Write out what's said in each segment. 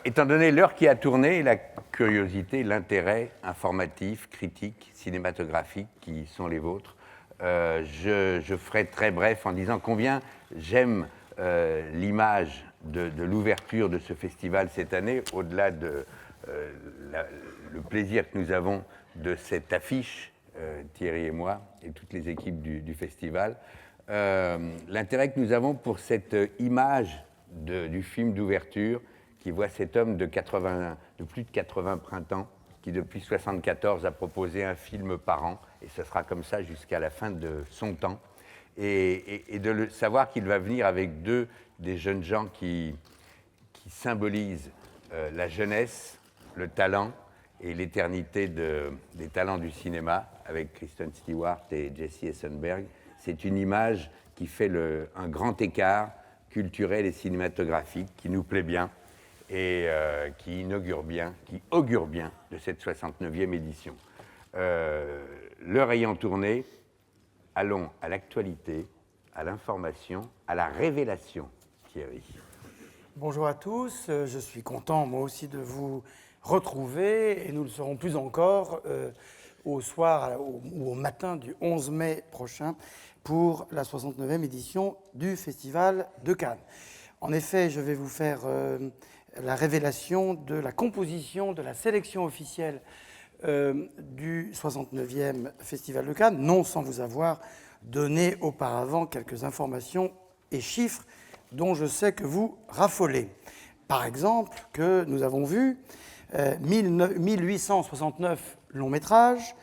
Étant donné l'heure qui a tourné, la curiosité, l'intérêt informatif, critique, cinématographique qui sont les vôtres, je ferai très bref en disant combien j'aime l'image de l'ouverture de ce festival cette année, au-delà de le plaisir que nous avons de cette affiche, Thierry et moi, et toutes les équipes du festival, l'intérêt que nous avons pour cette image du film d'ouverture qui voit cet homme de plus de 80 printemps, qui depuis 1974 a proposé un film par an, et ce sera comme ça jusqu'à la fin de son temps, et de savoir qu'il va venir avec des jeunes gens qui symbolisent la jeunesse, le talent et l'éternité des talents du cinéma, avec Kristen Stewart et Jesse Eisenberg. C'est une image qui fait un grand écart culturel et cinématographique qui nous plaît bien, et qui augure bien de cette 69e édition. L'heure ayant tourné, allons à l'actualité, à l'information, à la révélation, Thierry. Bonjour à tous, je suis content moi aussi de vous retrouver, et nous le serons plus encore au soir ou au matin du 11 mai prochain pour la 69e édition du Festival de Cannes. En effet, je vais vous faire la révélation de la composition de la sélection officielle du 69e Festival de Cannes, non sans vous avoir donné auparavant quelques informations et chiffres dont je sais que vous raffolez. Par exemple, que nous avons vu 1869 longs métrages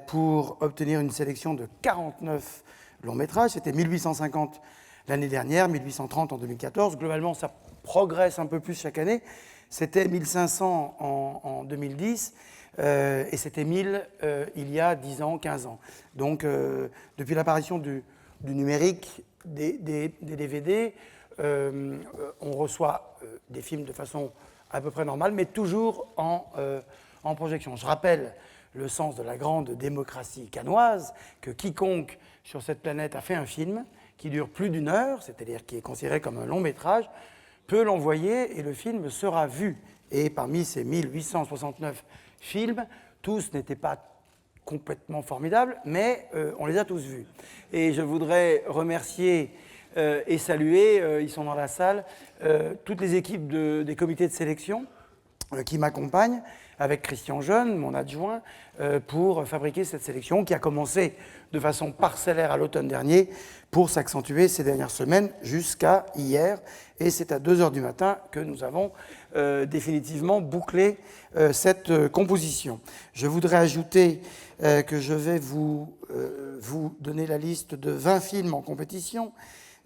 pour obtenir une sélection de 49 longs métrages. C'était 1850 l'année dernière, 1830 en 2014. Globalement, ça progresse un peu plus chaque année. C'était 1500 en 2010 et c'était 1000 il y a 10 ans, 15 ans. Donc, depuis l'apparition du numérique, des DVD, on reçoit des films de façon à peu près normale, mais toujours en projection. Je rappelle le sens de la grande démocratie cannoise, que quiconque sur cette planète a fait un film qui dure plus d'1 heure, c'est-à-dire qui est considéré comme un long métrage, peut l'envoyer et le film sera vu. Et parmi ces 1869 films, tous n'étaient pas complètement formidables, mais on les a tous vus. Et je voudrais remercier et saluer, ils sont dans la salle, toutes les équipes des comités de sélection qui m'accompagnent, avec Christian Jeune, mon adjoint, pour fabriquer cette sélection qui a commencé de façon parcellaire à l'automne dernier pour s'accentuer ces dernières semaines jusqu'à hier. Et c'est à 2h du matin que nous avons définitivement bouclé cette composition. Je voudrais ajouter que je vais vous donner la liste de 20 films en compétition,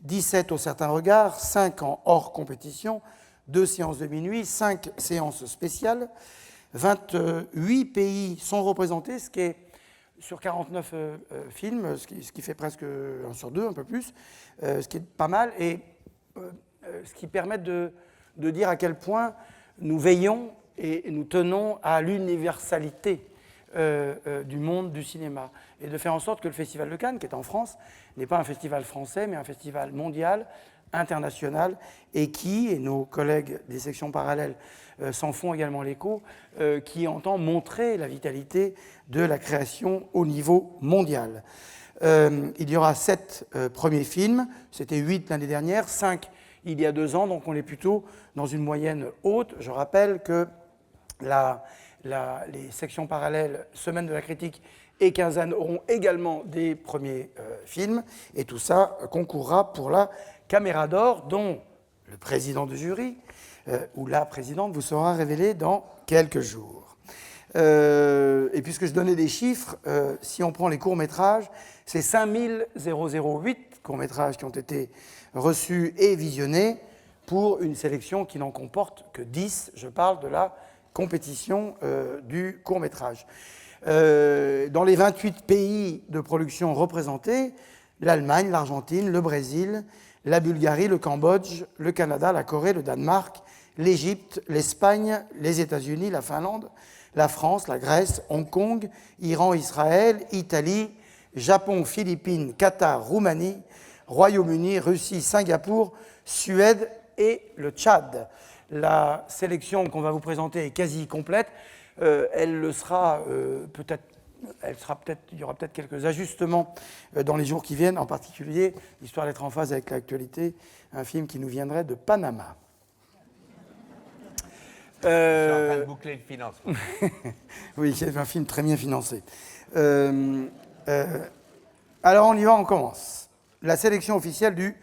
17 au certain regard, 5 en hors compétition, 2 séances de minuit, 5 séances spéciales. 28 pays sont représentés, ce qui est sur 49 films, ce qui fait presque 1 sur 2, un peu plus, ce qui est pas mal, et ce qui permet de dire à quel point nous veillons et nous tenons à l'universalité du monde du cinéma, et de faire en sorte que le Festival de Cannes, qui est en France, n'est pas un festival français, mais un festival mondial, international, et nos collègues des sections parallèles s'en font également l'écho, qui entend montrer la vitalité de la création au niveau mondial. Il y aura 7 premiers films, c'était 8 l'année dernière, 5 il y a 2 ans, donc on est plutôt dans une moyenne haute. Je rappelle que les sections parallèles, Semaine de la critique et Quinzaine auront également des premiers films, et tout ça concourra pour la Caméra d'Or, dont le président du jury, ou la présidente, vous sera révélé dans quelques jours. Et puisque je donnais des chiffres, si on prend les courts-métrages, c'est 5008 courts-métrages qui ont été reçus et visionnés pour une sélection qui n'en comporte que 10. Je parle de la compétition du court-métrage. Dans les 28 pays de production représentés, l'Allemagne, l'Argentine, le Brésil, la Bulgarie, le Cambodge, le Canada, la Corée, le Danemark, l'Égypte, l'Espagne, les États-Unis, la Finlande, la France, la Grèce, Hong Kong, Iran, Israël, Italie, Japon, Philippines, Qatar, Roumanie, Royaume-Uni, Russie, Singapour, Suède et le Tchad. la sélection qu'on va vous présenter est quasi complète. Elle le sera peut-être. Il y aura peut-être quelques ajustements dans les jours qui viennent, en particulier, histoire d'être en phase avec l'actualité, un film qui nous viendrait de Panama. Je suis en train de boucler le financement. Oui, c'est un film très bien financé. Alors on y va, on commence. La sélection officielle du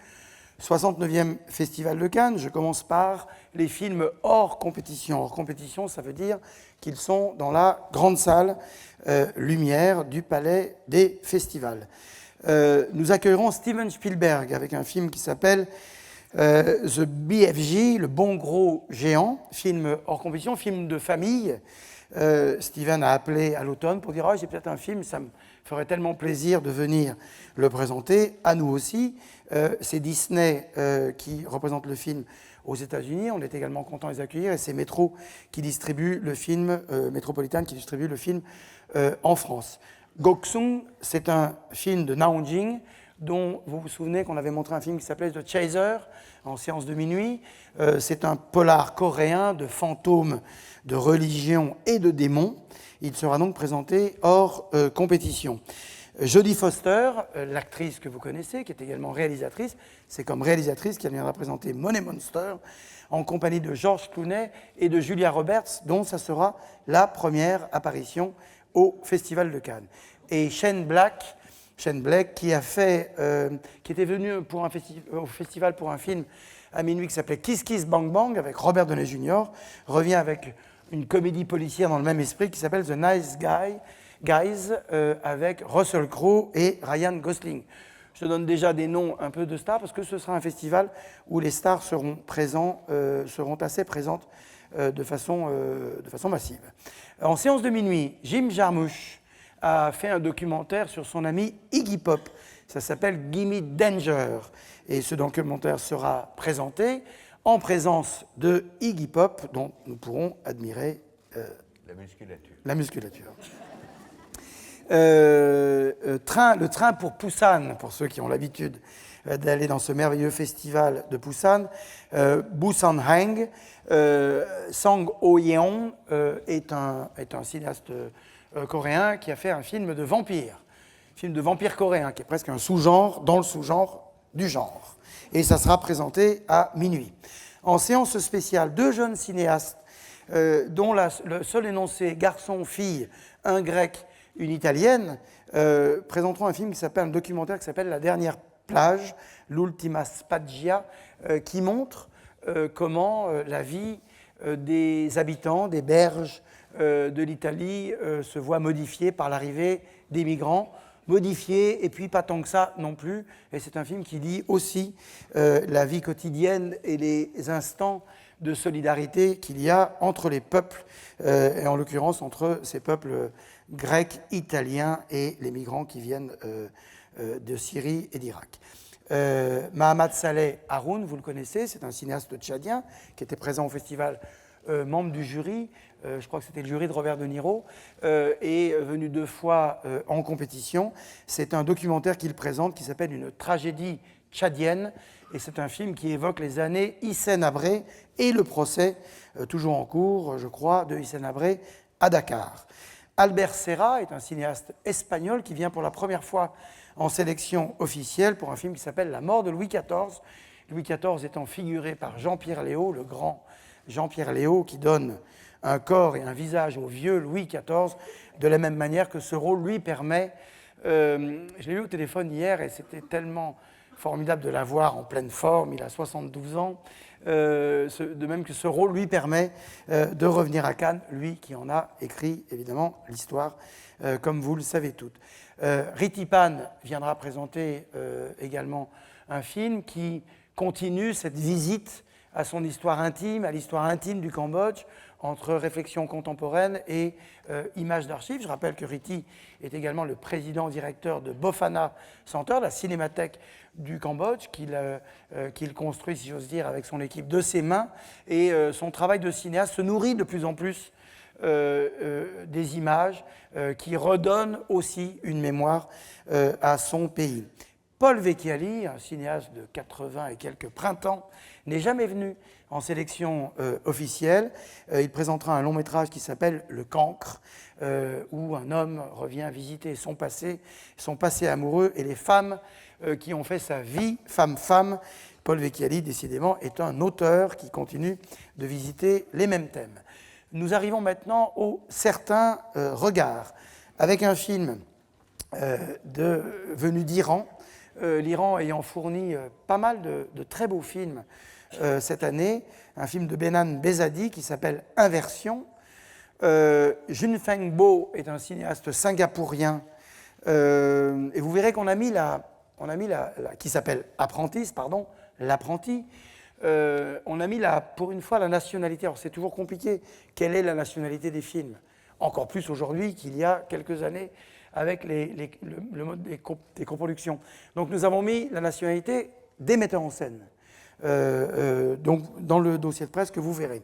69e Festival de Cannes. Je commence par les films hors compétition. Hors compétition, ça veut dire qu'ils sont dans la grande salle Lumière du Palais des Festivals. Nous accueillerons Steven Spielberg avec un film qui s'appelle The BFG, le bon gros géant, film hors compétition, film de famille. Steven a appelé à l'automne pour dire « j'ai peut-être un film, ça me ferait tellement plaisir de venir le présenter, à nous aussi ». C'est Disney qui représente le film aux États-Unis. On est également content de les accueillir. Et c'est Metro qui distribue le film, Metropolitan qui distribue le film en France. Goksoong, c'est un film de Nao Jing, dont vous vous souvenez qu'on avait montré un film qui s'appelait The Chaser en séance de minuit. C'est un polar coréen de fantômes, de religion et de démons. Il sera donc présenté hors compétition. Jodie Foster, l'actrice que vous connaissez, qui est également réalisatrice, c'est comme réalisatrice qu'elle viendra présenter Money Monster en compagnie de George Clooney et de Julia Roberts, dont ça sera la première apparition au Festival de Cannes. Et Shane Black, qui était venu au festival pour un film à minuit qui s'appelait Kiss Kiss Bang Bang avec Robert Downey Jr., revient avec une comédie policière dans le même esprit qui s'appelle The Nice Guys avec Russell Crowe et Ryan Gosling. Je donne déjà des noms un peu de stars parce que ce sera un festival où les stars seront assez présentes de façon massive. En séance de minuit, Jim Jarmusch a fait un documentaire sur son ami Iggy Pop. Ça s'appelle Gimme Danger. Et ce documentaire sera présenté en présence de Iggy Pop, dont nous pourrons admirer la musculature. Le train pour Busan, pour ceux qui ont l'habitude d'aller dans ce merveilleux festival de Busan. Busan Hang. Sang Ho-yeon est un cinéaste coréen qui a fait un film de vampire coréen, qui est presque un sous-genre dans le sous-genre du genre. Et ça sera présenté à minuit. En séance spéciale, 2 jeunes cinéastes dont le seul énoncé garçon-fille, un grec, une italienne, présenteront un documentaire qui s'appelle La dernière plage, l'Ultima Spiaggia, qui montre comment la vie des habitants, des berges de l'Italie se voit modifiée par l'arrivée des migrants, modifiée et puis pas tant que ça non plus. Et c'est un film qui lie aussi la vie quotidienne et les instants de solidarité qu'il y a entre les peuples, et en l'occurrence entre ces peuples grecs, italiens et les migrants qui viennent de Syrie et d'Irak. Mahamat Saleh Haroun, vous le connaissez, c'est un cinéaste tchadien qui était présent au festival, membre du jury, je crois que c'était le jury de Robert De Niro, et venu 2 fois en compétition. C'est un documentaire qu'il présente qui s'appelle Une tragédie tchadienne, et c'est un film qui évoque les années Hissène Habré et le procès, toujours en cours, je crois, de Hissène Habré à Dakar. Albert Serra est un cinéaste espagnol qui vient pour la première fois en sélection officielle pour un film qui s'appelle La mort de Louis XIV. Louis XIV étant figuré par Jean-Pierre Léaud, le grand Jean-Pierre Léaud, qui donne un corps et un visage au vieux Louis XIV, de la même manière que ce rôle lui permet... je l'ai eu au téléphone hier et c'était tellement formidable de l'avoir en pleine forme, il a 72 ans, de même que ce rôle lui permet de revenir à Cannes, lui qui en a écrit évidemment l'histoire, comme vous le savez toutes. Ritipan viendra présenter également un film qui continue cette visite à son histoire intime, à l'histoire intime du Cambodge, entre réflexion contemporaine et images d'archives. Je rappelle que Riti est également le président-directeur de Bofana Center, la cinémathèque du Cambodge, qu'il construit, si j'ose dire, avec son équipe de ses mains. Et son travail de cinéaste se nourrit de plus en plus des images qui redonnent aussi une mémoire à son pays. Paul Vecchiali, un cinéaste de 80 et quelques printemps, n'est jamais venu en sélection officielle. Il présentera un long métrage qui s'appelle Le Cancre, où un homme revient visiter son passé amoureux et les femmes qui ont fait sa vie, femme. Paul Vecchiali, décidément, est un auteur qui continue de visiter les mêmes thèmes. Nous arrivons maintenant au Certains regards, avec un film venu d'Iran, l'Iran ayant fourni pas mal de très beaux films cette année, un film de Behnam Behzadi qui s'appelle Inversion. Junfeng Bo est un cinéaste singapourien, et vous verrez qu'on a mis qui s'appelle Apprentice, pardon, l'apprenti. On a mis pour une fois la nationalité. Alors c'est toujours compliqué. Quelle est la nationalité des films? Encore plus aujourd'hui qu'il y a quelques années avec le mode des coproductions. Donc nous avons mis la nationalité des metteurs en scène. Donc dans le dossier de presse que vous verrez.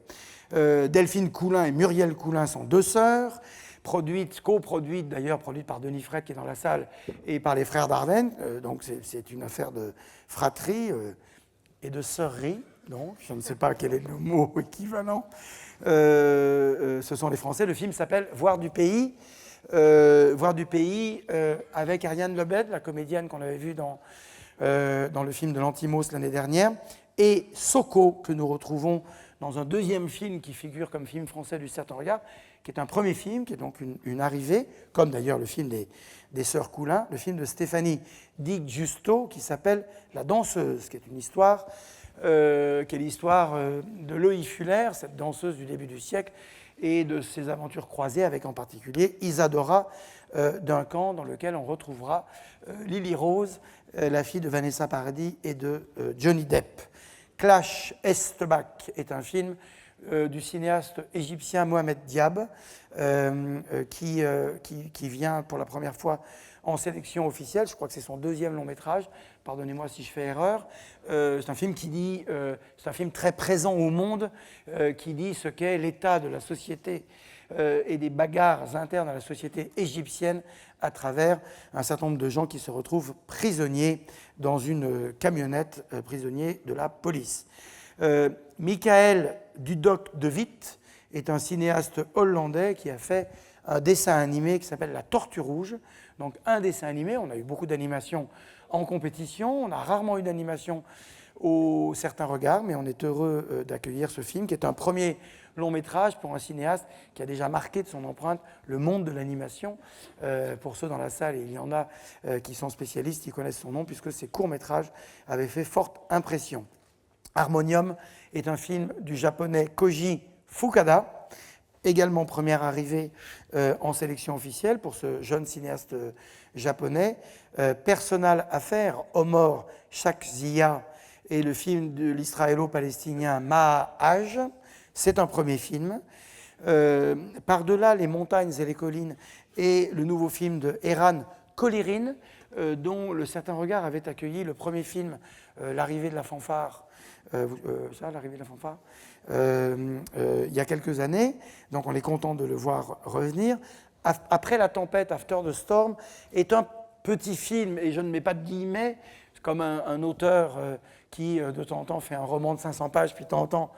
Delphine Coulin et Muriel Coulin sont deux sœurs, coproduites d'ailleurs, produites par Denis Fred qui est dans la salle et par les frères Dardenne. Donc c'est une affaire de fratrie et de sœurrie. Donc je ne sais pas quel est le mot équivalent. Ce sont les Français. Le film s'appelle Voir du pays. Avec Ariane Lebed, la comédienne qu'on avait vue dans le film de Lantimos l'année dernière, et Soko, que nous retrouvons dans un deuxième film qui figure comme film français du Certain Regard, qui est un premier film, qui est donc une arrivée, comme d'ailleurs le film des Sœurs Coulin, le film de Stéphanie Di Giusto, qui s'appelle La danseuse, qui est une histoire, qui est l'histoire de Loïe Fuller, cette danseuse du début du siècle, et de ses aventures croisées avec en particulier Isadora Duncan, dans lequel on retrouvera Lily Rose, la fille de Vanessa Paradis et de Johnny Depp. Clash Estebak est un film du cinéaste égyptien Mohamed Diab, qui vient pour la première fois en sélection officielle. Je crois que c'est son deuxième long métrage. Pardonnez-moi si je fais erreur. C'est un film c'est un film très présent au monde, qui dit ce qu'est l'état de la société et des bagarres internes à la société égyptienne à travers un certain nombre de gens qui se retrouvent prisonniers dans une camionnette, prisonniers de la police. Michael Dudok de Witt est un cinéaste hollandais qui a fait un dessin animé qui s'appelle La Tortue Rouge. Donc un dessin animé, on a eu beaucoup d'animations en compétition, on a rarement eu d'animation au Certains Regards, mais on est heureux d'accueillir ce film, qui est un premier long métrage pour un cinéaste qui a déjà marqué de son empreinte le monde de l'animation. Pour ceux dans la salle, et il y en a qui sont spécialistes, qui connaissent son nom, puisque ses courts-métrages avaient fait forte impression. Harmonium est un film du japonais Koji Fukada, également première arrivée en sélection officielle pour ce jeune cinéaste japonais. Personal Affair, Omar Shakzia, et le film de l'israélo-palestinien Mahaj. C'est un premier film. Par-delà les montagnes et les collines, et le nouveau film de Eran Kolirin, dont le Certain Regard avait accueilli le premier film, L'arrivée de la fanfare, l'arrivée de la fanfare, il y a quelques années. Donc on est content de le voir revenir. Après la tempête, After the Storm, est un petit film, et je ne mets pas de guillemets, comme un auteur qui de temps en temps fait un roman de 500 pages, puis de temps en temps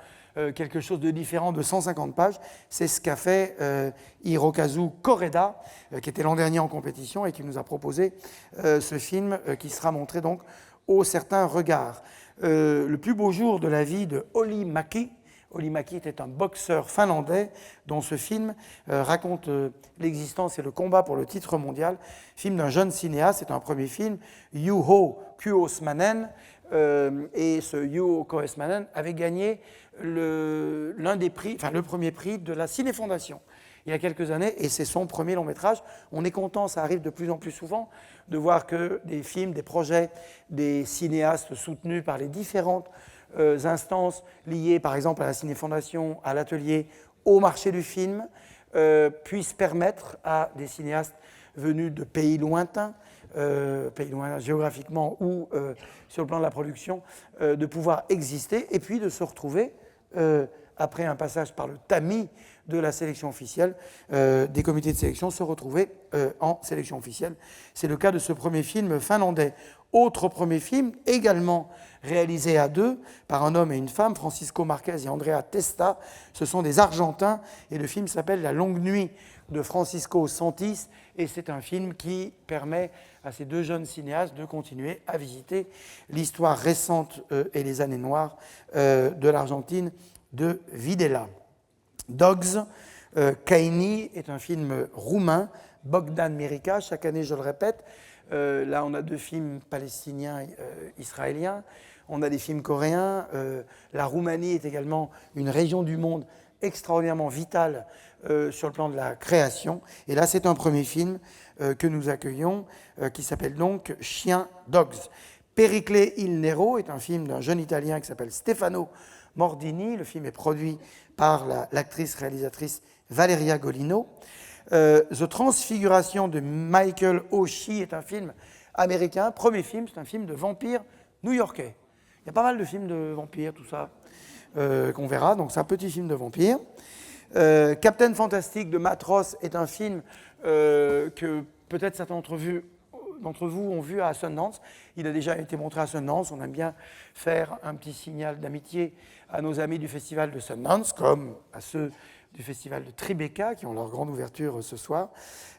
quelque chose de différent de 150 pages. C'est ce qu'a fait Hirokazu Koreda, qui était l'an dernier en compétition et qui nous a proposé ce film qui sera montré donc au Certain Regard. Le plus beau jour de la vie de Olli Mäki. Olli Mäki était un boxeur finlandais dont ce film raconte l'existence et le combat pour le titre mondial. Film d'un jeune cinéaste, c'est un premier film, Juho Kuosmanen, et ce Juho Kuosmanen avait gagné le premier prix de la Ciné-Fondation il y a quelques années, et c'est son premier long métrage. On est content, ça arrive de plus en plus souvent, de voir que des films, des projets, des cinéastes soutenus par les différentes instances liées par exemple à la Ciné-Fondation, à l'atelier, au marché du film, puissent permettre à des cinéastes venus de pays lointains géographiquement ou sur le plan de la production, de pouvoir exister et puis de se retrouver après un passage par le tamis de la sélection officielle, des comités de sélection se retrouver en sélection officielle. C'est le cas de ce premier film finlandais. Autre premier film, également réalisé à deux par un homme et une femme, Francisco Marquez et Andrea Testa. Ce sont des Argentins et le film s'appelle La Longue Nuit de Francisco Santis et c'est un film qui permet à ces deux jeunes cinéastes de continuer à visiter l'histoire récente et les années noires de l'Argentine de Videla. Dogs, Kaini est un film roumain, Bogdan Mirica, chaque année je le répète. Là on a deux films palestiniens, israéliens, on a des films coréens. La Roumanie est également une région du monde extraordinairement vitale sur le plan de la création. Et là c'est un premier film que nous accueillons qui s'appelle donc Chien Dogs. Pericle il Nero est un film d'un jeune Italien qui s'appelle Stefano Mordini. Le film est produit par l'actrice-réalisatrice Valeria Golino. The Transfiguration de Michael Oshii est un film américain. Premier film, c'est un film de vampire new-yorkais. Il y a pas mal de films de vampires, tout ça, qu'on verra. Donc c'est un petit film de vampire. Captain Fantastic de Matt Ross est un film que peut-être certains d'entre vous ont vu à Sundance. Il a déjà été montré à Sundance. On aime bien faire un petit signal d'amitié à nos amis du festival de Sundance, comme à ceux du festival de Tribeca, qui ont leur grande ouverture ce soir.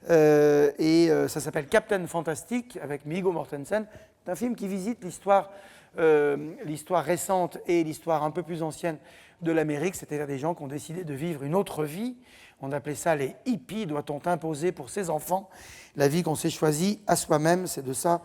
Ça s'appelle Captain Fantastic, avec Viggo Mortensen. C'est un film qui visite l'histoire récente et l'histoire un peu plus ancienne de l'Amérique, c'est-à-dire des gens qui ont décidé de vivre une autre vie. On appelait ça les hippies, doit-on imposer pour ses enfants la vie qu'on s'est choisie à soi-même. C'est de ça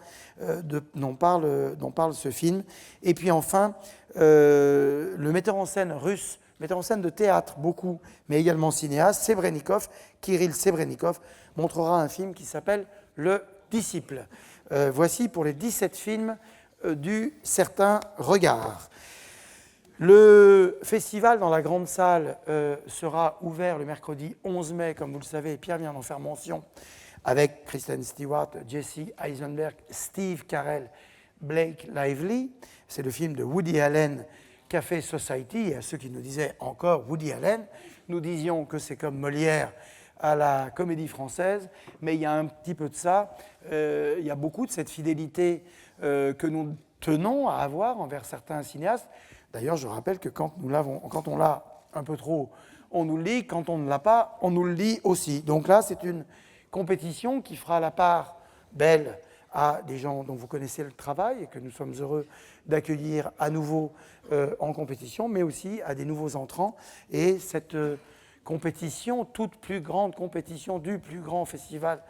dont parle ce film. Et puis enfin, le metteur en scène russe, metteur en scène de théâtre beaucoup, mais également cinéaste, Sebrennikov, Kirill Sebrennikov, montrera un film qui s'appelle Le Disciple. Voici pour les 17 films du Certain Regard. Le festival dans la grande salle sera ouvert le mercredi 11 mai, comme vous le savez, et Pierre vient d'en faire mention, avec Kristen Stewart, Jesse Eisenberg, Steve Carell, Blake Lively. C'est le film de Woody Allen, Café Society. Et à ceux qui nous disaient encore Woody Allen, nous disions que c'est comme Molière à la Comédie Française, mais il y a un petit peu de ça. Il y a beaucoup de cette fidélité que nous tenons à avoir envers certains cinéastes. D'ailleurs, je rappelle que quand on l'a un peu trop, on nous le lit. Quand on ne l'a pas, on nous le lit aussi. Donc là, c'est une compétition qui fera la part belle à des gens dont vous connaissez le travail et que nous sommes heureux d'accueillir à nouveau en compétition, mais aussi à des nouveaux entrants. Et cette compétition, toute plus grande compétition du plus grand festival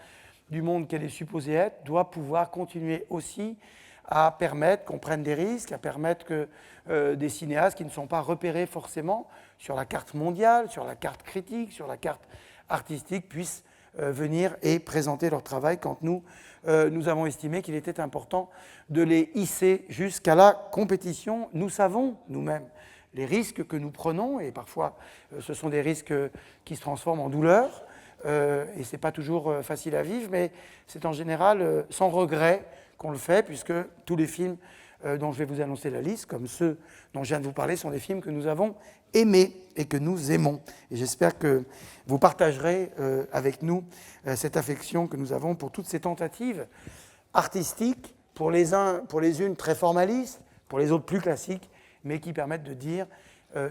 du monde qu'elle est supposée être, doit pouvoir continuer aussi à permettre qu'on prenne des risques, à permettre que des cinéastes qui ne sont pas repérés forcément sur la carte mondiale, sur la carte critique, sur la carte artistique, puissent venir et présenter leur travail quand nous avons estimé qu'il était important de les hisser jusqu'à la compétition. Nous savons nous-mêmes les risques que nous prenons et parfois ce sont des risques qui se transforment en douleur et ce n'est pas toujours facile à vivre, mais c'est en général sans regret qu'on le fait, puisque tous les films dont je vais vous annoncer la liste, comme ceux dont je viens de vous parler, sont des films que nous avons aimés et que nous aimons. Et j'espère que vous partagerez avec nous cette affection que nous avons pour toutes ces tentatives artistiques, pour les unes très formalistes, pour les autres plus classiques, mais qui permettent de dire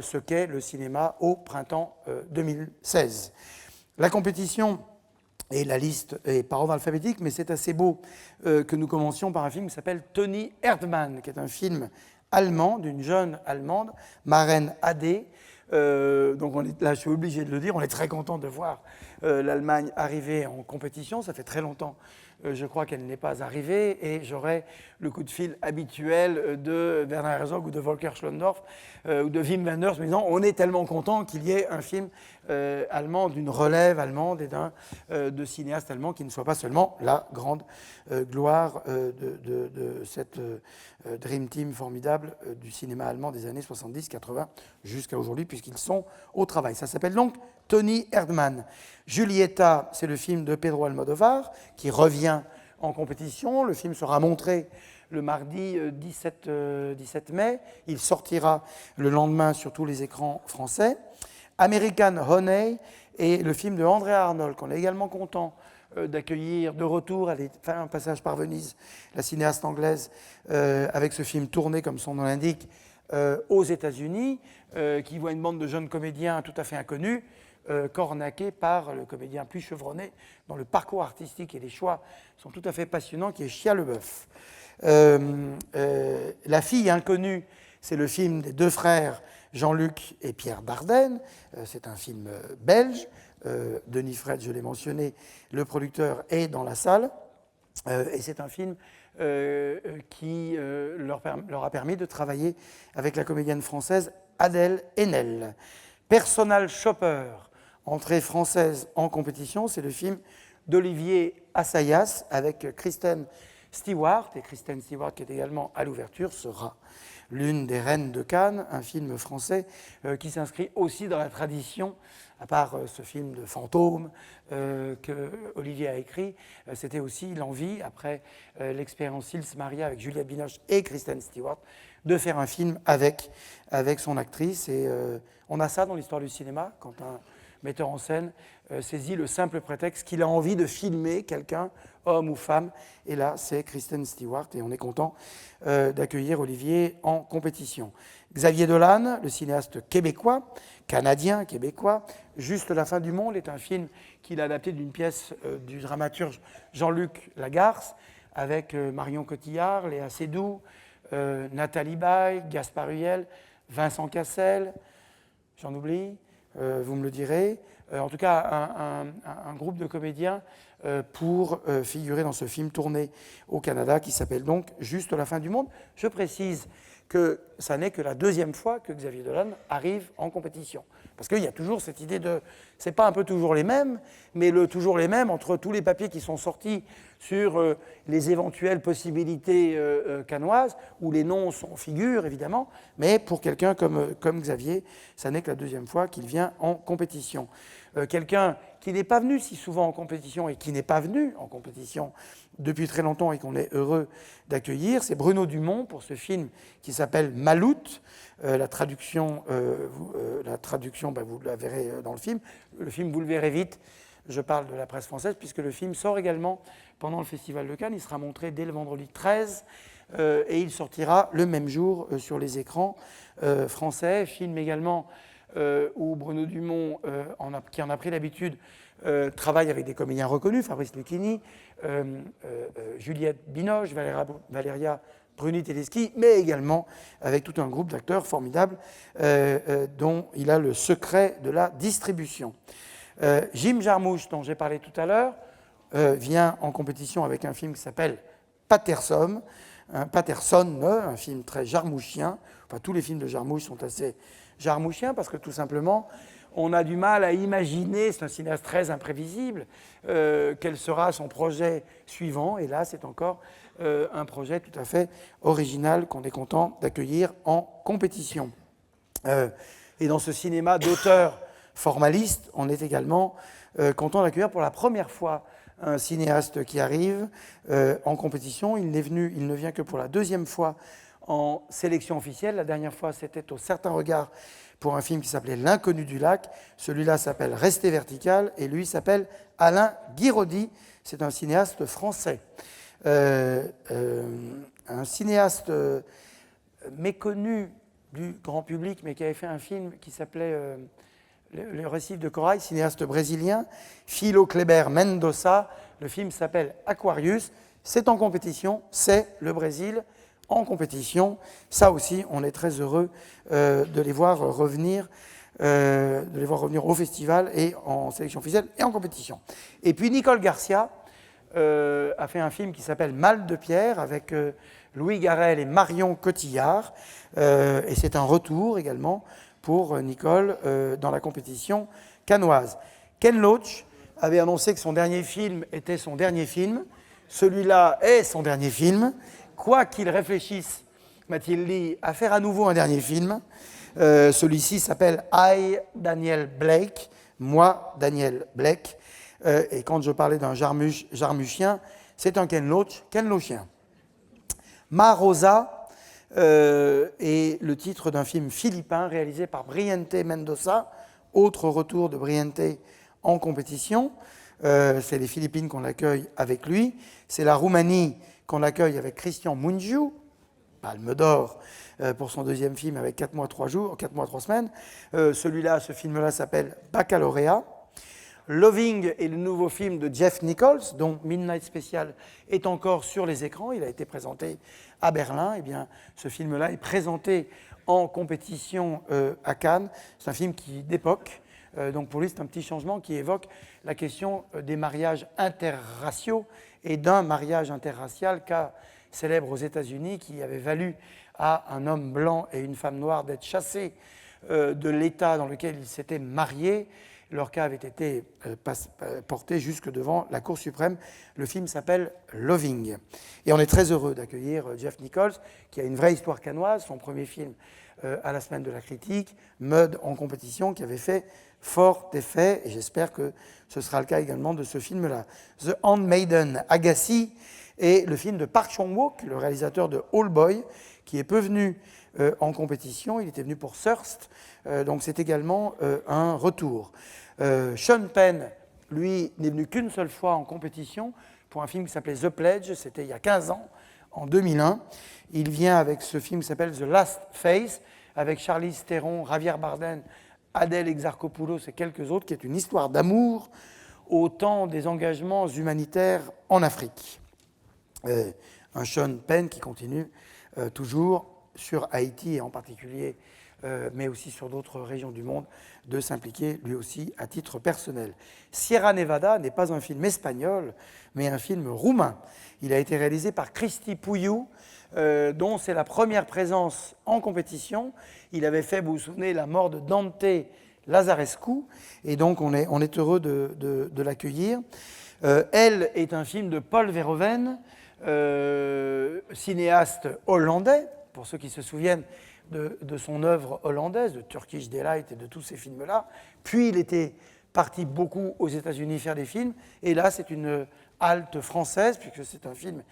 ce qu'est le cinéma au printemps 2016. La compétition et la liste est par ordre alphabétique, mais c'est assez beau que nous commencions par un film qui s'appelle Toni Erdmann, qui est un film allemand, d'une jeune Allemande, Maren Ade. Donc là, je suis obligé de le dire, on est très content de voir l'Allemagne arriver en compétition. Ça fait très longtemps, je crois, qu'elle n'est pas arrivée, et j'aurai le coup de fil habituel de Werner Herzog ou de Volker Schlöndorff ou de Wim Wenders me disant on est tellement content qu'il y ait un film allemand, d'une relève allemande et de cinéastes allemands qui ne soit pas seulement la grande gloire de cette Dream Team formidable du cinéma allemand des années 70-80 jusqu'à aujourd'hui, puisqu'ils sont au travail. Ça s'appelle donc Toni Erdmann. Julieta, c'est le film de Pedro Almodóvar qui revient en compétition. Le film sera montré le mardi 17 mai. Il sortira le lendemain sur tous les écrans français. American Honey et le film de Andrea Arnold, qu'on est également content d'accueillir de retour. Elle fait un passage par Venise, la cinéaste anglaise, avec ce film tourné, comme son nom l'indique, aux États-Unis, qui voit une bande de jeunes comédiens tout à fait inconnus, cornaqués par le comédien plus chevronné, dont le parcours artistique et les choix sont tout à fait passionnants, qui est Shia LaBeouf. La fille inconnue, c'est le film des deux frères Jean-Luc et Pierre Dardenne. C'est un film belge. Denis Fred, je l'ai mentionné, le producteur est dans la salle. Et c'est un film qui leur a permis de travailler avec la comédienne française Adèle Haenel. Personal Shopper, entrée française en compétition, c'est le film d'Olivier Assayas avec Kristen Stewart. Et Kristen Stewart, qui est également à l'ouverture, sera l'une des reines de Cannes, un film français qui s'inscrit aussi dans la tradition, à part ce film de fantôme que Olivier a écrit, c'était aussi l'envie, après l'expérience Sils Maria avec Juliette Binoche et Kristen Stewart, de faire un film avec son actrice. Et on a ça dans l'histoire du cinéma, quand un metteur en scène saisit le simple prétexte qu'il a envie de filmer quelqu'un, homme ou femme. Et là, c'est Kristen Stewart, et on est content d'accueillir Olivier en compétition. Xavier Dolan, le cinéaste québécois, canadien, québécois, Juste la fin du monde est un film qu'il a adapté d'une pièce du dramaturge Jean-Luc Lagarce, avec Marion Cotillard, Léa Seydoux, Nathalie Baye, Gaspard Huliel, Vincent Cassel, j'en oublie, vous me le direz. En tout cas, un groupe de comédiens pour figurer dans ce film tourné au Canada qui s'appelle donc Juste la fin du monde. Je précise que ça n'est que la deuxième fois que Xavier Dolan arrive en compétition. Parce qu'il y a toujours cette idée de... C'est pas un peu toujours les mêmes, mais toujours les mêmes entre tous les papiers qui sont sortis sur les éventuelles possibilités cannoises, où les noms figurent évidemment, mais pour quelqu'un comme Xavier, ça n'est que la deuxième fois qu'il vient en compétition. Quelqu'un qui n'est pas venu si souvent en compétition et qui n'est pas venu en compétition depuis très longtemps et qu'on est heureux d'accueillir, c'est Bruno Dumont pour ce film qui s'appelle Maloute. La traduction, vous la verrez dans le film. Le film, vous le verrez vite. Je parle de la presse française puisque le film sort également pendant le Festival de Cannes. Il sera montré dès le vendredi 13 et il sortira le même jour sur les écrans français. Film également où Bruno Dumont, qui en a pris l'habitude, travaille avec des comédiens reconnus, Fabrice Lucchini, Juliette Binoche, Valéria Bruni-Tedeschi, mais également avec tout un groupe d'acteurs formidables dont il a le secret de la distribution. Jim Jarmusch, dont j'ai parlé tout à l'heure, vient en compétition avec un film qui s'appelle Patterson, un film très jarmouchien. Enfin, tous les films de Jarmusch sont assez jarmouchiens parce que tout simplement, on a du mal à imaginer, c'est un cinéaste très imprévisible, quel sera son projet suivant. Et là, c'est encore un projet tout à fait original qu'on est content d'accueillir en compétition. Et dans ce cinéma d'auteur formaliste, on est également content d'accueillir pour la première fois un cinéaste qui arrive en compétition. Il ne vient que pour la deuxième fois en sélection officielle. La dernière fois, c'était au Certain Regard pour un film qui s'appelait L'inconnu du lac. Celui-là s'appelle Rester vertical et lui s'appelle Alain Guiraudy. C'est un cinéaste français. Un cinéaste méconnu du grand public, mais qui avait fait un film qui s'appelait Le récif de corail, cinéaste brésilien, Philo Kleber Mendoza. Le film s'appelle Aquarius. C'est en compétition, c'est le Brésil en compétition. Ça aussi, on est très heureux de les voir revenir au festival et en sélection officielle et en compétition. Et puis Nicole Garcia a fait un film qui s'appelle Mal de pierre avec Louis Garrel et Marion Cotillard. Et c'est un retour également pour Nicole dans la compétition cannoise. Ken Loach avait annoncé que son dernier film était son dernier film. Celui-là est son dernier film. Quoi qu'il réfléchisse, m'a-t-il dit, à faire à nouveau un dernier film. Celui-ci s'appelle I, Daniel Blake, moi, Daniel Blake. Et quand je parlais d'un jarmuchien, c'est un Ken Loachien. Ma Rosa est le titre d'un film philippin réalisé par Briente Mendoza. autre retour de Briente en compétition. C'est les Philippines qu'on accueille avec lui. C'est la Roumanie qu'on accueille avec Cristian Mungiu, Palme d'Or pour son deuxième film avec 4 mois 3 semaines. Ce film-là s'appelle Baccalauréat. Loving est le nouveau film de Jeff Nichols, dont Midnight Special est encore sur les écrans. Il a été présenté à Berlin. Eh bien, ce film-là est présenté en compétition à Cannes. C'est un film d'époque. Donc pour lui, c'est un petit changement qui évoque la question des mariages interraciaux et d'un mariage interracial cas célèbre aux États-Unis qui avait valu à un homme blanc et une femme noire d'être chassés de l'État dans lequel ils s'étaient mariés. Leur cas avait été porté jusque devant la Cour suprême. Le film s'appelle Loving. Et on est très heureux d'accueillir Jeff Nichols, qui a une vraie histoire cannoise, son premier film à la Semaine de la Critique, Mud en compétition, qui avait fait fort effet, et j'espère que ce sera le cas également de ce film-là. The Handmaiden, Agassi, et le film de Park Chan-wook, le réalisateur de All Boy, qui est peu venu en compétition. Il était venu pour Thirst, donc c'est également un retour. Sean Penn, lui, n'est venu qu'une seule fois en compétition pour un film qui s'appelait The Pledge, c'était il y a 15 ans, en 2001. Il vient avec ce film qui s'appelle The Last Face, avec Charlize Theron, Javier Bardem, Adèle Exarchopoulos et quelques autres, qui est une histoire d'amour au temps des engagements humanitaires en Afrique. Un Sean Penn qui continue toujours sur Haïti et en particulier, mais aussi sur d'autres régions du monde, de s'impliquer lui aussi à titre personnel. Sierra Nevada n'est pas un film espagnol, mais un film roumain. Il a été réalisé par Cristi Puiu, dont c'est la première présence en compétition. Il avait fait, vous vous souvenez, La mort de Dante Lazarescu, et donc on est heureux de l'accueillir. Elle est un film de Paul Verhoeven, cinéaste hollandais, pour ceux qui se souviennent de son œuvre hollandaise, de Turkish Delight et de tous ces films-là. Puis il était parti beaucoup aux États-Unis faire des films, et là c'est une halte française, puisque c'est un film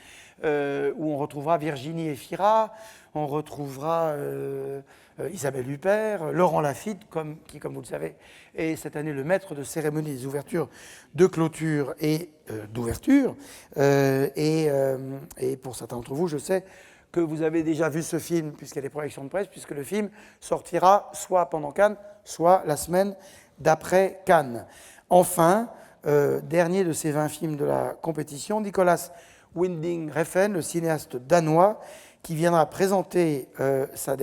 où on retrouvera Virginie Efira, on retrouvera Isabelle Huppert, Laurent Lafitte, qui, comme vous le savez, est cette année le maître de cérémonie des ouvertures de clôture et d'ouverture. Et pour certains d'entre vous, je sais que vous avez déjà vu ce film, puisqu'il y a des projections de presse, puisque le film sortira soit pendant Cannes, soit la semaine d'après Cannes. Enfin, dernier de ces 20 films de la compétition, Nicolas Winding Refn, le cinéaste danois, qui viendra présenter son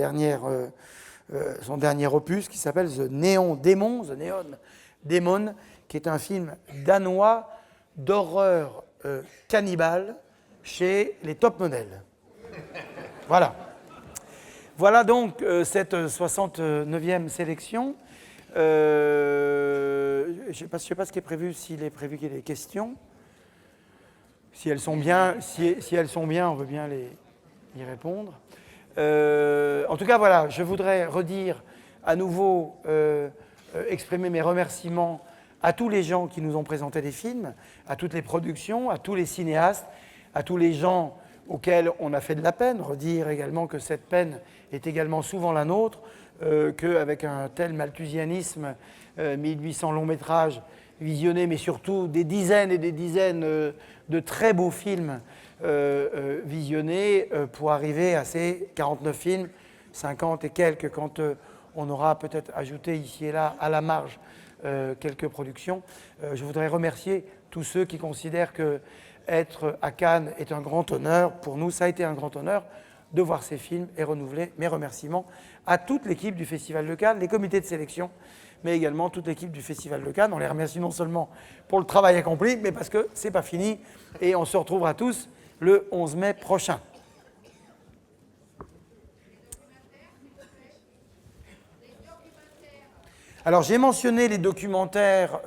dernier opus qui s'appelle The Neon Demon, qui est un film danois d'horreur cannibale chez les top modèles. Voilà. Voilà donc cette 69e sélection. Je ne sais pas ce qui est prévu, s'il est prévu qu'il y ait des questions. Si elles sont bien, on veut bien y répondre. En tout cas, voilà, je voudrais redire à nouveau, exprimer mes remerciements à tous les gens qui nous ont présenté des films, à toutes les productions, à tous les cinéastes, à tous les gens auxquels on a fait de la peine. Redire également que cette peine est également souvent la nôtre, qu'avec un tel malthusianisme, 1800 longs métrages visionnés, mais surtout des dizaines et des dizaines de très beaux films visionnés pour arriver à ces 49 films, 50 et quelques quand on aura peut-être ajouté ici et là à la marge quelques productions. Je voudrais remercier tous ceux qui considèrent que être à Cannes est un grand honneur. Pour nous, ça a été un grand honneur de voir ces films et renouveler mes remerciements à toute l'équipe du Festival de Cannes, les comités de sélection, mais également toute l'équipe du Festival de Cannes. On les remercie non seulement pour le travail accompli, mais parce que c'est pas fini et on se retrouvera tous le 11 mai prochain. Alors j'ai mentionné les documentaires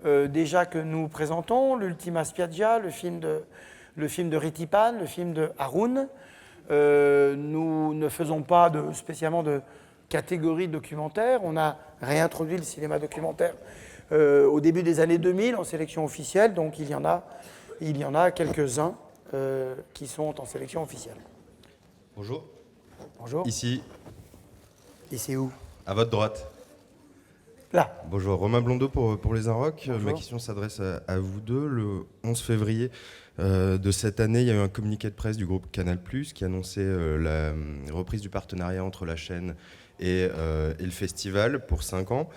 déjà que nous présentons, l'Ultima Spiaggia, le film de Ritipan, le film de Haroun. Nous ne faisons pas spécialement de catégorie documentaire. On a réintroduit le cinéma documentaire au début des années 2000 en sélection officielle, donc il y en a quelques-uns qui sont en sélection officielle. Bonjour. Bonjour. Ici. Ici où? À votre droite. Là. Bonjour, Romain Blondeau pour Les Inrocks. Bonjour. Ma question s'adresse à vous deux. Le 11 février de cette année, il y a eu un communiqué de presse du groupe Canal+, qui annonçait la reprise du partenariat entre la chaîne et le festival pour 5 ans.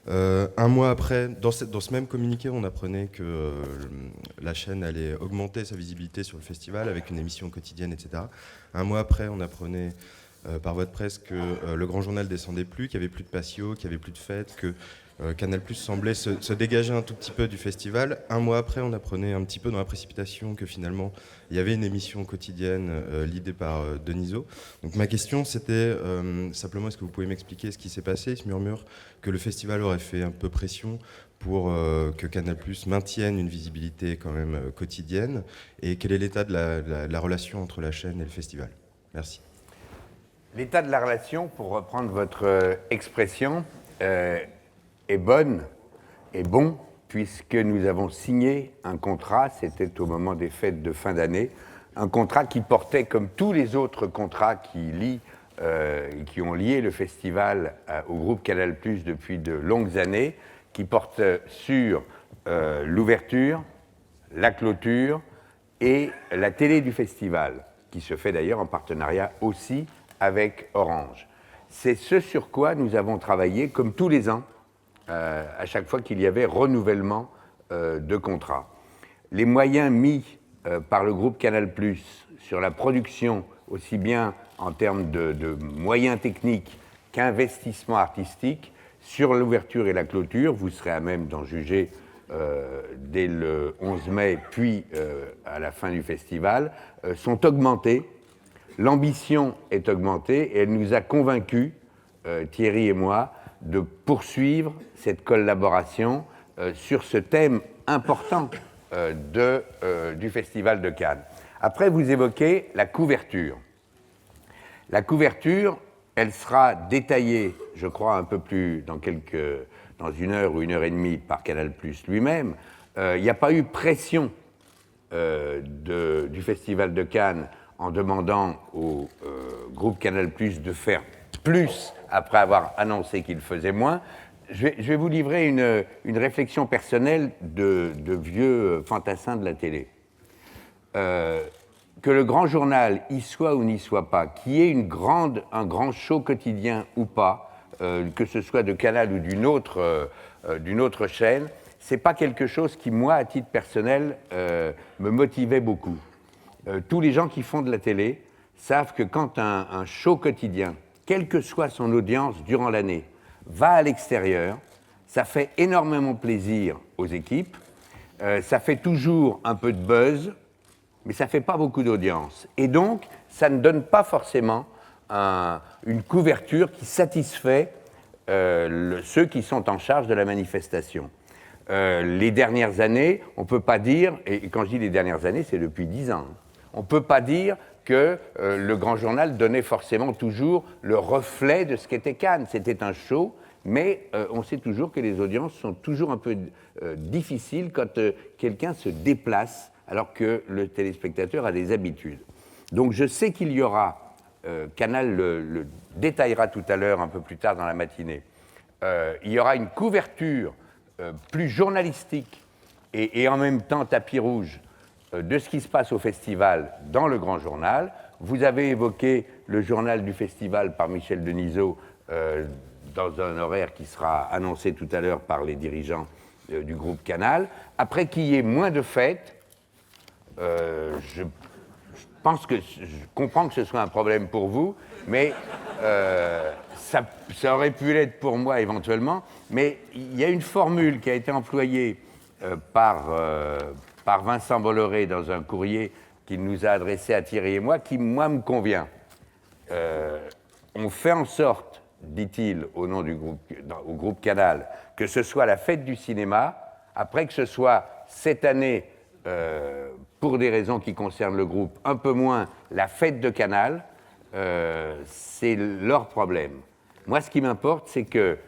Un mois après, dans ce même communiqué, on apprenait que la chaîne allait augmenter sa visibilité sur le festival avec une émission quotidienne, etc. Un mois après, on apprenait par voie de presse que le Grand Journal descendait plus, qu'il n'y avait plus de patio, qu'il n'y avait plus de fêtes, que Canal+ semblait se dégager un tout petit peu du festival. Un mois après, on apprenait un petit peu dans la précipitation que finalement, il y avait une émission quotidienne l'idée par Denisot. Donc ma question, c'était simplement, est-ce que vous pouvez m'expliquer ce qui s'est passé? Il se murmure que le festival aurait fait un peu pression pour que Canal+ maintienne une visibilité quand même quotidienne. Et quel est l'état de la relation entre la chaîne et le festival? Merci. L'état de la relation, pour reprendre votre expression, est bonne, est bon, puisque nous avons signé un contrat, c'était au moment des fêtes de fin d'année, un contrat qui portait, comme tous les autres contrats qui ont lié le festival au groupe Canal+ depuis de longues années, qui porte sur l'ouverture, la clôture et la télé du festival, qui se fait d'ailleurs en partenariat aussi avec Orange. C'est ce sur quoi nous avons travaillé, comme tous les ans, à chaque fois qu'il y avait renouvellement de contrat. Les moyens mis par le groupe Canal+ sur la production, aussi bien en termes de moyens techniques qu'investissement artistique, sur l'ouverture et la clôture, vous serez à même d'en juger dès le 11 mai, puis à la fin du festival, sont augmentés. L'ambition est augmentée et elle nous a convaincus, Thierry et moi, de poursuivre cette collaboration sur ce thème important du Festival de Cannes. Après, vous évoquez la couverture. La couverture, elle sera détaillée, je crois, un peu plus dans 1 heure ou 1 heure et demie par Canal+ lui-même. Il n'y a pas eu pression du Festival de Cannes en demandant au groupe Canal+ de faire plus après avoir annoncé qu'il faisait moins. Je vais vous livrer une réflexion personnelle de vieux fantassin de la télé. Que le Grand Journal y soit ou n'y soit pas, qu'il y ait un grand show quotidien ou pas, que ce soit de Canal ou d'une autre chaîne, c'est pas quelque chose qui, moi, à titre personnel, me motivait beaucoup. Tous les gens qui font de la télé savent que quand un show quotidien, quelle que soit son audience durant l'année, va à l'extérieur, ça fait énormément plaisir aux équipes, ça fait toujours un peu de buzz, mais ça ne fait pas beaucoup d'audience. Et donc, ça ne donne pas forcément une couverture qui satisfait ceux qui sont en charge de la manifestation. Les dernières années, on ne peut pas dire, et quand je dis les dernières années, c'est depuis 10 ans, on ne peut pas dire que le Grand Journal donnait forcément toujours le reflet de ce qu'était Cannes. C'était un show, mais on sait toujours que les audiences sont toujours un peu difficiles quand quelqu'un se déplace alors que le téléspectateur a des habitudes. Donc je sais qu'il y aura, Canal le détaillera tout à l'heure, un peu plus tard dans la matinée, il y aura une couverture plus journalistique et en même temps tapis rouge de ce qui se passe au festival dans le Grand Journal. Vous avez évoqué le journal du festival par Michel Denisot dans un horaire qui sera annoncé tout à l'heure par les dirigeants du groupe Canal. Après qu'il y ait moins de fêtes, je comprends que ce soit un problème pour vous, mais ça aurait pu l'être pour moi éventuellement. Mais il y a une formule qui a été employée par Vincent Bolloré dans un courrier qu'il nous a adressé à Thierry et moi, qui, moi, me convient. On fait en sorte, dit-il au nom au groupe Canal, que ce soit la fête du cinéma, après que ce soit cette année, pour des raisons qui concernent le groupe, un peu moins la fête de Canal, c'est leur problème. Moi, ce qui m'importe, c'est que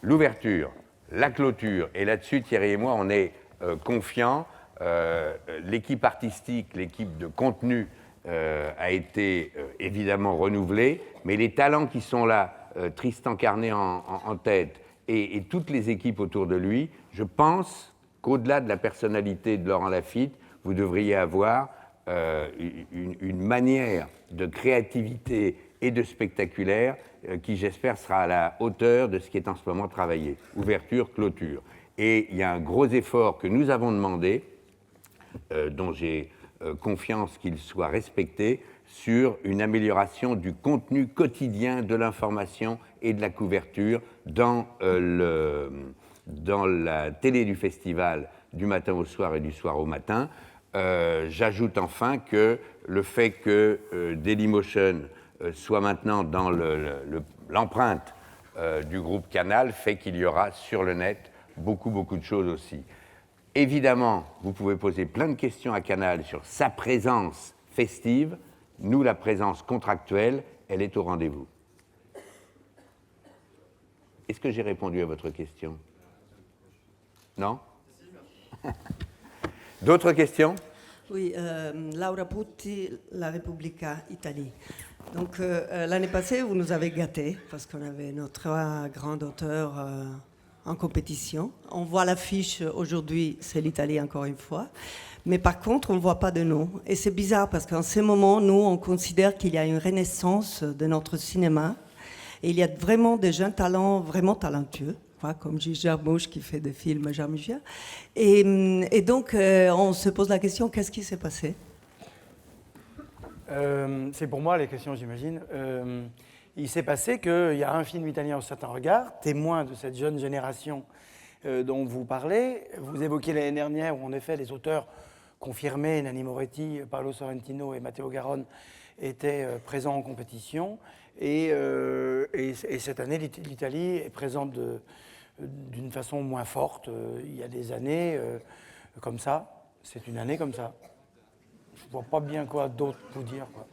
l'ouverture, la clôture, et là-dessus, Thierry et moi, on est confiants. L'équipe artistique, l'équipe de contenu a été évidemment renouvelée, mais les talents qui sont là, Tristan Carnet en tête, et toutes les équipes autour de lui, je pense qu'au-delà de la personnalité de Laurent Lafitte, vous devriez avoir une manière de créativité et de spectaculaire qui, j'espère, sera à la hauteur de ce qui est en ce moment travaillé. Ouverture, clôture. Et il y a un gros effort que nous avons demandé, dont j'ai confiance qu'il soit respecté, sur une amélioration du contenu quotidien de l'information et de la couverture dans la télé du festival du matin au soir et du soir au matin. J'ajoute enfin que le fait que Dailymotion soit maintenant dans l'empreinte du groupe Canal fait qu'il y aura sur le net beaucoup de choses aussi. Évidemment, vous pouvez poser plein de questions à Canal sur sa présence festive. Nous, la présence contractuelle, elle est au rendez-vous. Est-ce que j'ai répondu à votre question? Non? D'autres questions? Oui, Laura Putti, La Repubblica Italie. Donc, l'année passée, vous nous avez gâtés parce qu'on avait nos 3 grands auteurs en compétition. On voit l'affiche aujourd'hui, c'est l'Italie encore une fois. Mais par contre, on ne voit pas de nous. Et c'est bizarre parce qu'en ce moment, nous, on considère qu'il y a une renaissance de notre cinéma. Et il y a vraiment des jeunes talents vraiment talentueux, comme Gilles Jarmusch qui fait des films Jarmuschien. Et donc, on se pose la question, qu'est-ce qui s'est passé? C'est pour moi les questions, j'imagine. Il s'est passé qu'il y a un film italien au certain regard, témoin de cette jeune génération dont vous parlez. Vous évoquiez l'année dernière où, en effet, les auteurs confirmés, Nanni Moretti, Paolo Sorrentino et Matteo Garonne, étaient présents en compétition. Et cette année, l'Italie est présente d'une façon moins forte. Il y a des années comme ça. C'est une année comme ça. Je ne vois pas bien quoi d'autre vous dire, quoi.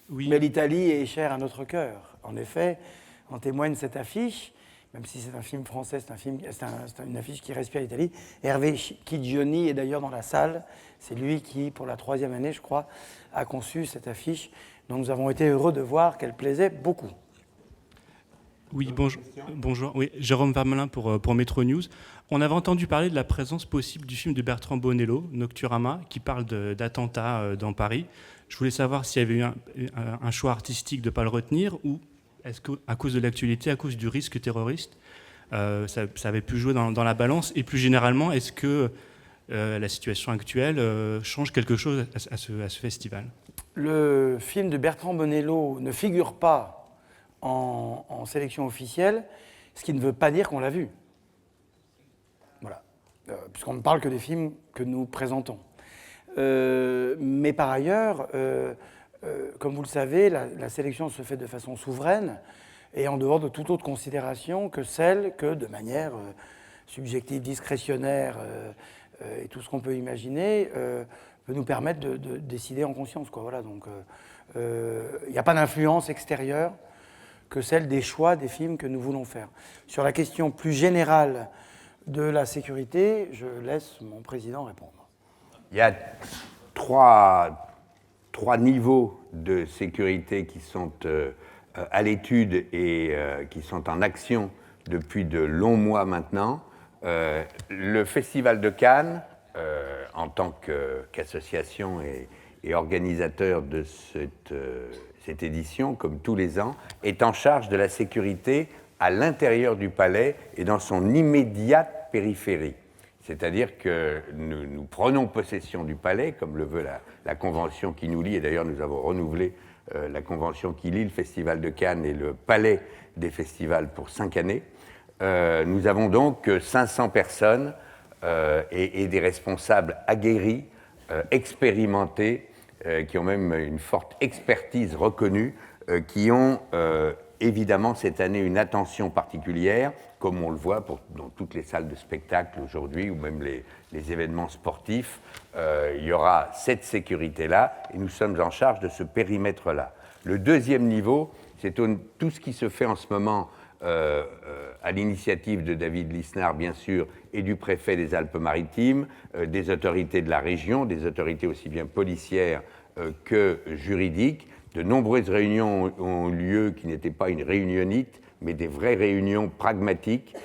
Oui. Mais l'Italie est chère à notre cœur. En effet, en témoigne cette affiche. Même si c'est un film français, c'est une affiche qui respire l'Italie. Hervé Chigioni est d'ailleurs dans la salle. C'est lui qui, pour la 3e année, je crois, a conçu cette affiche. Donc nous avons été heureux de voir qu'elle plaisait beaucoup. Oui, bonjour. Oui, Jérôme Vermelin pour Metro News. On avait entendu parler de la présence possible du film de Bertrand Bonello, Nocturama, qui parle d'attentats dans Paris. Je voulais savoir s'il y avait eu un choix artistique de ne pas le retenir ou est-ce qu'à cause de l'actualité, à cause du risque terroriste, ça avait pu jouer dans la balance? Et plus généralement, est-ce que la situation actuelle change quelque chose à ce festival? Le film de Bertrand Bonello ne figure pas en sélection officielle, ce qui ne veut pas dire qu'on l'a vu. Voilà. Puisqu'on ne parle que des films que nous présentons. Mais par ailleurs, comme vous le savez, la sélection se fait de façon souveraine et en dehors de toute autre considération que celle que, de manière subjective, discrétionnaire et tout ce qu'on peut imaginer, peut nous permettre de décider en conscience, quoi. Voilà, donc il n'y a pas d'influence extérieure que celle des choix des films que nous voulons faire. Sur la question plus générale de la sécurité, je laisse mon président répondre. Il y a trois niveaux de sécurité qui sont à l'étude et qui sont en action depuis de longs mois maintenant. Le Festival de Cannes, en tant qu'association et organisateur de cette édition, comme tous les ans, est en charge de la sécurité à l'intérieur du palais et dans son immédiate périphérie. C'est-à-dire que nous prenons possession du palais, comme le veut la convention qui nous lie, et d'ailleurs nous avons renouvelé la convention qui lie le Festival de Cannes et le palais des festivals pour 5 années. Nous avons donc 500 personnes et des responsables aguerris, expérimentés, qui ont même une forte expertise reconnue, qui ont évidemment cette année une attention particulière, comme on le voit dans toutes les salles de spectacle aujourd'hui, ou même les événements sportifs. Il y aura cette sécurité-là, et nous sommes en charge de ce périmètre-là. Le deuxième niveau, c'est tout ce qui se fait en ce moment à l'initiative de David Lisnard, bien sûr, et du préfet des Alpes-Maritimes, des autorités de la région, des autorités aussi bien policières que juridiques, de nombreuses réunions ont eu lieu qui n'étaient pas une réunionite, mais des vraies réunions pragmatiques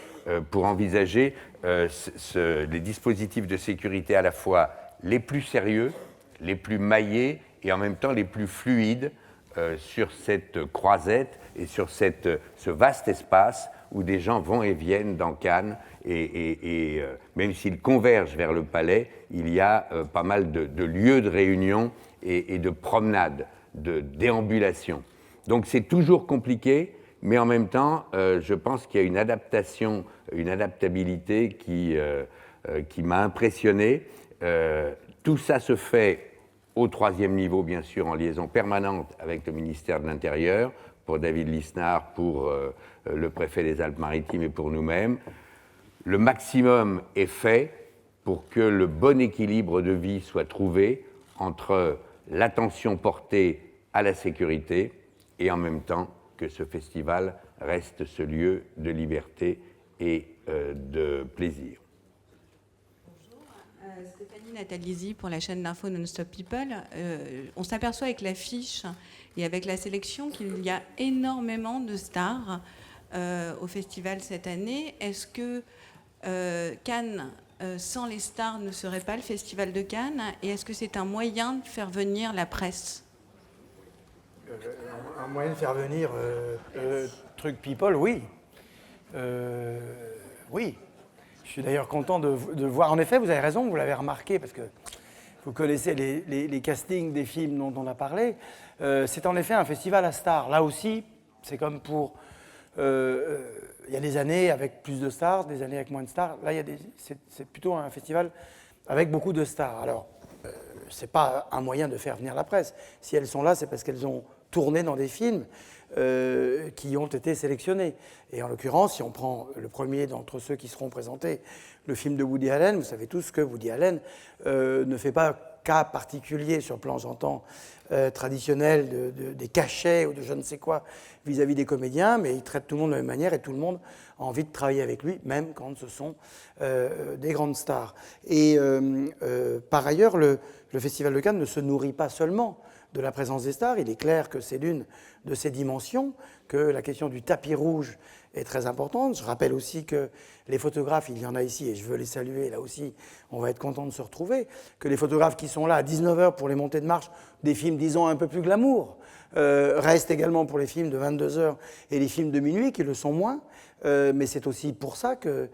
pour envisager les dispositifs de sécurité à la fois les plus sérieux, les plus maillés et en même temps les plus fluides sur cette croisette et sur ce vaste espace où des gens vont et viennent dans Cannes et même s'ils convergent vers le palais, il y a pas mal de lieux de réunion et de promenades, de déambulation. Donc c'est toujours compliqué, mais en même temps, je pense qu'il y a une adaptation, une adaptabilité qui m'a impressionné. Tout ça se fait au 3e niveau, bien sûr, en liaison permanente avec le ministère de l'Intérieur, pour David Lisnard, pour le préfet des Alpes-Maritimes et pour nous-mêmes. Le maximum est fait pour que le bon équilibre de vie soit trouvé entre l'attention portée à la sécurité et en même temps que ce festival reste ce lieu de liberté et de plaisir. Stéphanie Natalizi pour la chaîne d'info Non-Stop People. On s'aperçoit avec l'affiche et avec la sélection qu'il y a énormément de stars au festival cette année. Est-ce que Cannes, sans les stars, ne serait pas le festival de Cannes? Et est-ce que c'est un moyen de faire venir la presse? Un moyen de faire venir truc people, oui. Oui. Je suis d'ailleurs content de voir. En effet, vous avez raison, vous l'avez remarqué, parce que vous connaissez les castings des films dont on a parlé. C'est en effet un festival à stars. Là aussi, c'est comme pour... il y a des années avec plus de stars, des années avec moins de stars. Là, c'est plutôt un festival avec beaucoup de stars. Alors, ce n'est pas un moyen de faire venir la presse. Si elles sont là, c'est parce qu'elles ont tourné dans des films qui ont été sélectionnés. Et en l'occurrence, si on prend le premier d'entre ceux qui seront présentés, le film de Woody Allen, vous savez tous que Woody Allen ne fait pas cas particulier sur le plan, j'entends, traditionnel des cachets ou de je ne sais quoi vis-à-vis des comédiens, mais il traite tout le monde de la même manière et tout le monde a envie de travailler avec lui, même quand ce sont des grandes stars. Et par ailleurs, le Festival de Cannes ne se nourrit pas seulement de la présence des stars. Il est clair que c'est l'une de ces dimensions, que la question du tapis rouge est très importante. Je rappelle aussi que les photographes, il y en a ici, et je veux les saluer, là aussi, on va être content de se retrouver, que les photographes qui sont là à 19h pour les montées de marche, des films, disons, un peu plus glamour, restent également pour les films de 22h et les films de minuit, qui le sont moins. Mais c'est aussi pour ça que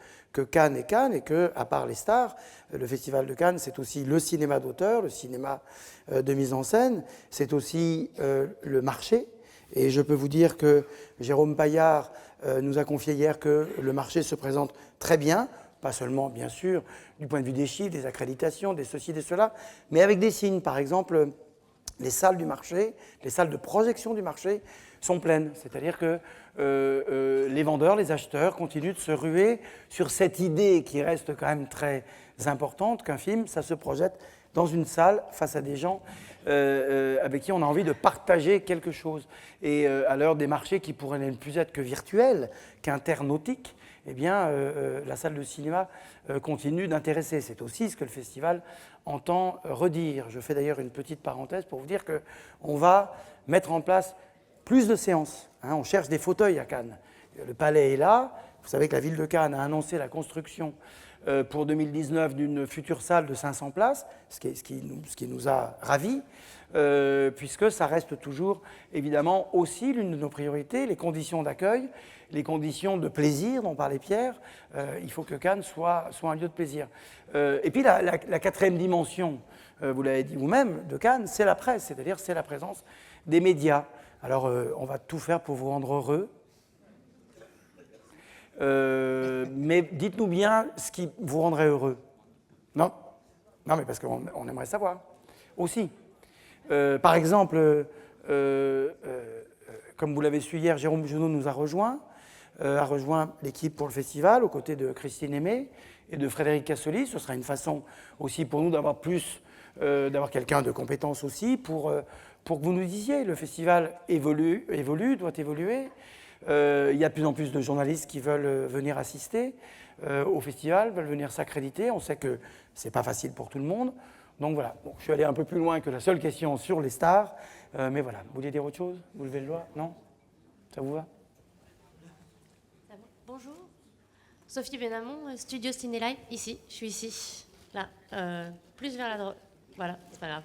Cannes est Cannes, et que, à part les stars, le Festival de Cannes, c'est aussi le cinéma d'auteur, le cinéma de mise en scène, c'est aussi le marché. Et je peux vous dire que Jérôme Paillard nous a confié hier que le marché se présente très bien, pas seulement, bien sûr, du point de vue des chiffres, des accréditations, des ceci, des cela, mais avec des signes. Par exemple, les salles du marché, les salles de projection du marché sont pleines. C'est-à-dire que les vendeurs, les acheteurs continuent de se ruer sur cette idée qui reste quand même très importante, qu'un film, ça se projette dans une salle face à des gens avec qui on a envie de partager quelque chose. Et à l'heure des marchés qui pourraient ne plus être que virtuels, qu'internautiques, eh bien, la salle de cinéma continue d'intéresser. C'est aussi ce que le festival entend redire. Je fais d'ailleurs une petite parenthèse pour vous dire qu'on va mettre en place plus de séances. On cherche des fauteuils à Cannes. Le palais est là. Vous savez que la ville de Cannes a annoncé la construction pour 2019 d'une future salle de 500 places, ce qui nous a ravis, puisque ça reste toujours évidemment aussi l'une de nos priorités, les conditions d'accueil, les conditions de plaisir dont parlait Pierre. Il faut que Cannes soit un lieu de plaisir. Et puis la quatrième dimension, vous l'avez dit vous-même, de Cannes, c'est la presse, c'est-à-dire c'est la présence des médias. Alors on va tout faire pour vous rendre heureux. Mais dites-nous bien ce qui vous rendrait heureux. Non, mais parce qu'on aimerait savoir aussi. Par exemple, comme vous l'avez su hier, Jérôme Junot nous a rejoint l'équipe pour le festival aux côtés de Christine Aimé et de Frédéric Cassoli. Ce sera une façon aussi pour nous d'avoir d'avoir quelqu'un de compétence aussi pour que vous nous disiez, le festival évolue, doit évoluer. Il y a de plus en plus de journalistes qui veulent venir assister au festival, veulent venir s'accréditer. On sait que ce n'est pas facile pour tout le monde. Donc voilà, bon, je suis allé un peu plus loin que la seule question sur les stars, mais voilà. Vous vouliez dire autre chose? Vous levez le doigt? Non? Ça vous va? Bonjour, Sophie Benamon, Studio Ciné-Live, ici, je suis ici, là, plus vers la droite, voilà, c'est pas grave.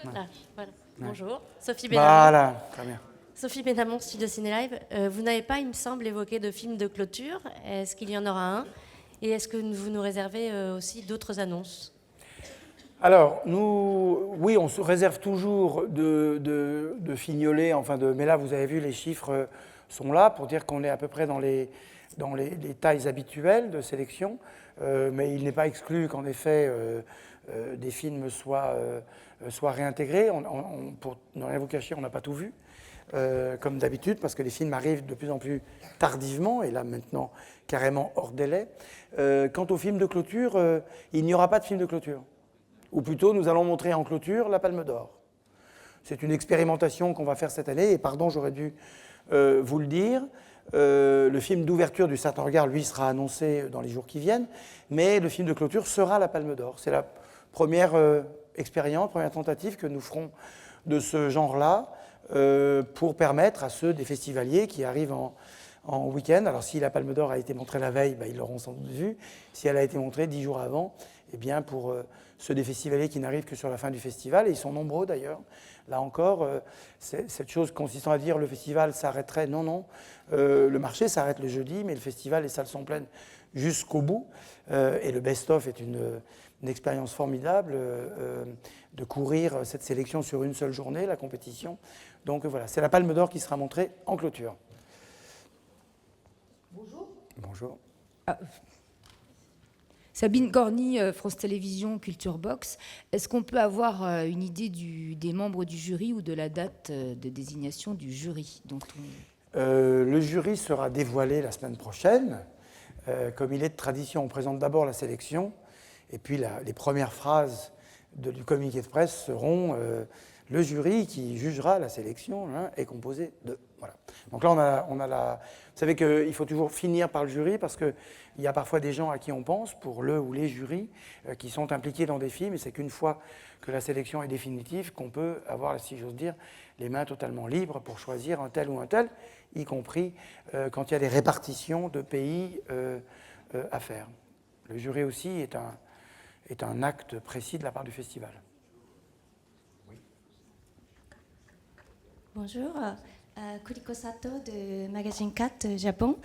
Là, voilà. Bonjour, Sophie Benamon. Voilà, très bien. Sophie Benamon, Studio Ciné-Live. Vous n'avez pas, il me semble, évoqué de film de clôture. Est-ce qu'il y en aura un? Et est-ce que vous nous réservez aussi d'autres annonces? Alors, oui, on se réserve toujours de fignoler, mais là, vous avez vu, les chiffres sont là pour dire qu'on est à peu près dans les tailles habituelles de sélection, mais il n'est pas exclu qu'en effet, des films soient réintégrés. Pour ne rien vous cacher, on n'a pas tout vu, comme d'habitude, parce que les films arrivent de plus en plus tardivement, et là maintenant carrément hors délai. Quant au film de clôture, il n'y aura pas de film de clôture. Ou plutôt, nous allons montrer en clôture la Palme d'Or. C'est une expérimentation qu'on va faire cette année, et pardon, j'aurais dû vous le dire. Le film d'ouverture du Certain Regard, lui, sera annoncé dans les jours qui viennent, mais le film de clôture sera la Palme d'Or. C'est la première expérience, première tentative que nous ferons de ce genre-là, pour permettre à ceux des festivaliers qui arrivent en week-end. Alors si la Palme d'Or a été montrée la veille, ils l'auront sans doute vue. Si elle a été montrée 10 jours avant, eh bien pour ceux des festivaliers qui n'arrivent que sur la fin du festival, et ils sont nombreux d'ailleurs, là encore, cette chose consistant à dire le festival s'arrêterait, non, le marché s'arrête le jeudi, mais le festival, les salles sont pleines jusqu'au bout, et le best-of est une expérience formidable de courir cette sélection sur une seule journée, la compétition. Donc voilà, c'est la Palme d'Or qui sera montrée en clôture. Bonjour. Bonjour. Sabine Corny, France Télévisions, Culture Box. Est-ce qu'on peut avoir une idée des membres du jury ou de la date de désignation du jury Le jury sera dévoilé la semaine prochaine. Comme il est de tradition, on présente d'abord la sélection, et puis les premières phrases du communiqué de presse seront le jury qui jugera la sélection est composé de... Voilà. Donc là, on a la... Vous savez qu'il faut toujours finir par le jury parce qu'il y a parfois des gens à qui on pense, pour le ou les jurys, qui sont impliqués dans des films, et c'est qu'une fois que la sélection est définitive qu'on peut avoir, si j'ose dire, les mains totalement libres pour choisir un tel ou un tel, y compris quand il y a des répartitions de pays à faire. Le jury aussi est un acte précis de la part du festival. Oui. Bonjour, Kuriko Sato de Magazine 4 Japon.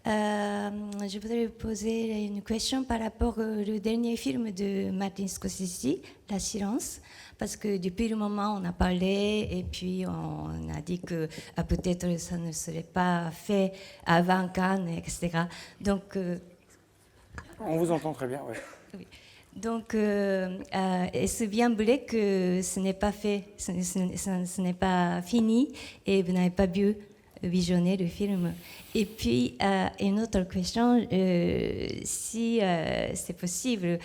Je voudrais vous poser une question par rapport au dernier film de Martin Scorsese, La Silence, parce que depuis le moment on a parlé et puis on a dit que peut-être ça ne serait pas fait avant Cannes, etc. Donc, on vous entend très bien, oui. Oui. Donc, est-ce bien vrai que ce n'est pas fait, ce n'est pas fini et vous n'avez pas pu visionner le film? Et puis, une autre question, si c'est possible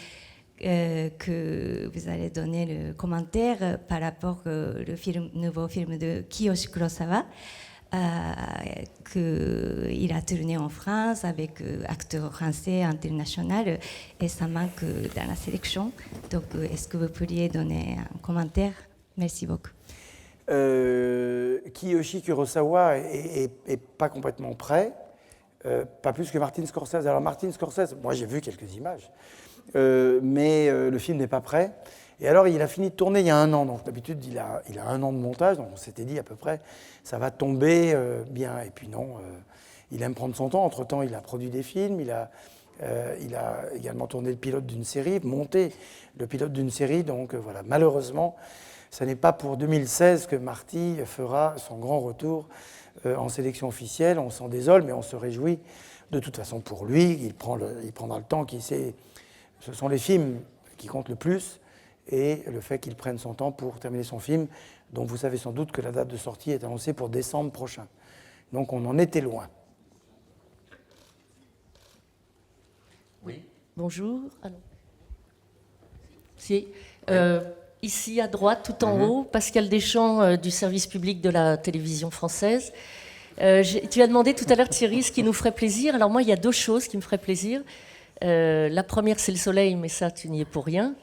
que vous allez donner le commentaire par rapport au nouveau film de Kiyoshi Kurosawa, qu'il a tourné en France avec acteurs français internationaux et ça manque dans la sélection. Donc, est-ce que vous pourriez donner un commentaire? Merci beaucoup. Kiyoshi Kurosawa est pas complètement prêt, pas plus que Martin Scorsese. Alors Martin Scorsese, moi j'ai vu quelques images, mais le film n'est pas prêt. Et alors, il a fini de tourner il y a 1 an. Donc, d'habitude, il a 1 an de montage. Donc, on s'était dit à peu près, ça va tomber bien. Et puis non, il aime prendre son temps. Entre-temps, il a produit des films. Il a également tourné le pilote d'une série, monté le pilote d'une série. Donc, voilà. Malheureusement, ce n'est pas pour 2016 que Marty fera son grand retour en sélection officielle. On s'en désole, mais on se réjouit de toute façon pour lui. Il prendra le temps qu'il sait. Ce sont les films qui comptent le plus. Et le fait qu'il prenne son temps pour terminer son film, dont vous savez sans doute que la date de sortie est annoncée pour décembre prochain. Donc on en était loin. Oui. Bonjour. Ici à droite, tout en haut, Pascal Deschamps du service public de la télévision française. Tu as demandé tout à l'heure, Thierry, ce qui nous ferait plaisir. Alors moi, il y a 2 choses qui me feraient plaisir. La première, c'est le soleil, mais ça, tu n'y es pour rien.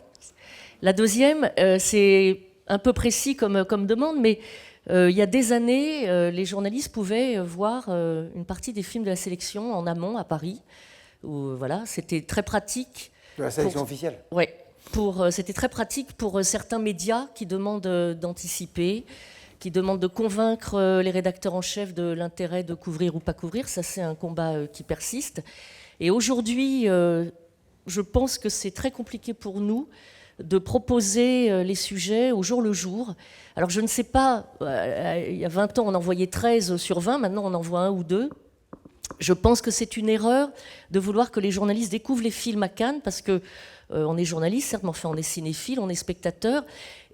La deuxième, c'est un peu précis comme demande, mais il y a des années, les journalistes pouvaient voir une partie des films de la sélection en amont à Paris. Où, voilà, c'était très pratique. De la sélection officielle. Oui, c'était très pratique pour certains médias qui demandent d'anticiper, qui demandent de convaincre les rédacteurs en chef de l'intérêt de couvrir ou pas couvrir. Ça, c'est un combat qui persiste. Et aujourd'hui, je pense que c'est très compliqué pour nous de proposer les sujets au jour le jour. Alors, je ne sais pas, il y a 20 ans, on envoyait 13 sur 20, maintenant on en voit 1 ou 2. Je pense que c'est une erreur de vouloir que les journalistes découvrent les films à Cannes, parce que on est journaliste, certes, mais enfin on est cinéphile, on est spectateur.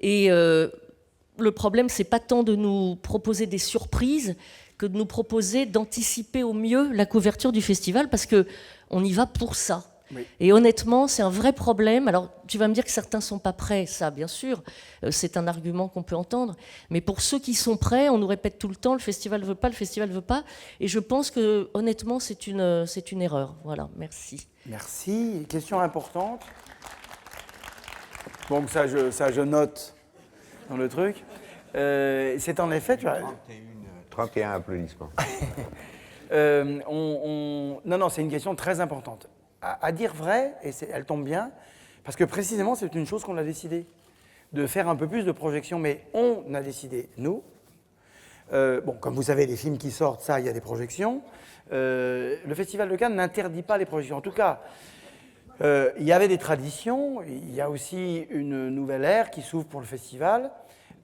Et le problème, c'est pas tant de nous proposer des surprises que de nous proposer d'anticiper au mieux la couverture du festival, parce qu'on y va pour ça. Oui. Et honnêtement, c'est un vrai problème. Alors, tu vas me dire que certains ne sont pas prêts, ça, bien sûr, c'est un argument qu'on peut entendre. Mais pour ceux qui sont prêts, on nous répète tout le temps, le festival ne veut pas, le festival ne veut pas. Et je pense que, honnêtement, c'est une erreur. Voilà, merci. Merci. Question importante. Donc ça, je note dans le truc. C'est en effet... Tu as... 31 applaudissements. Non, c'est une question très importante. À dire vrai, et elle tombe bien, parce que précisément, c'est une chose qu'on a décidé, de faire un peu plus de projections, mais on a décidé, nous. Comme vous savez, les films qui sortent, ça, il y a des projections. Le Festival de Cannes n'interdit pas les projections. En tout cas, il y avait des traditions, il y a aussi une nouvelle ère qui s'ouvre pour le festival.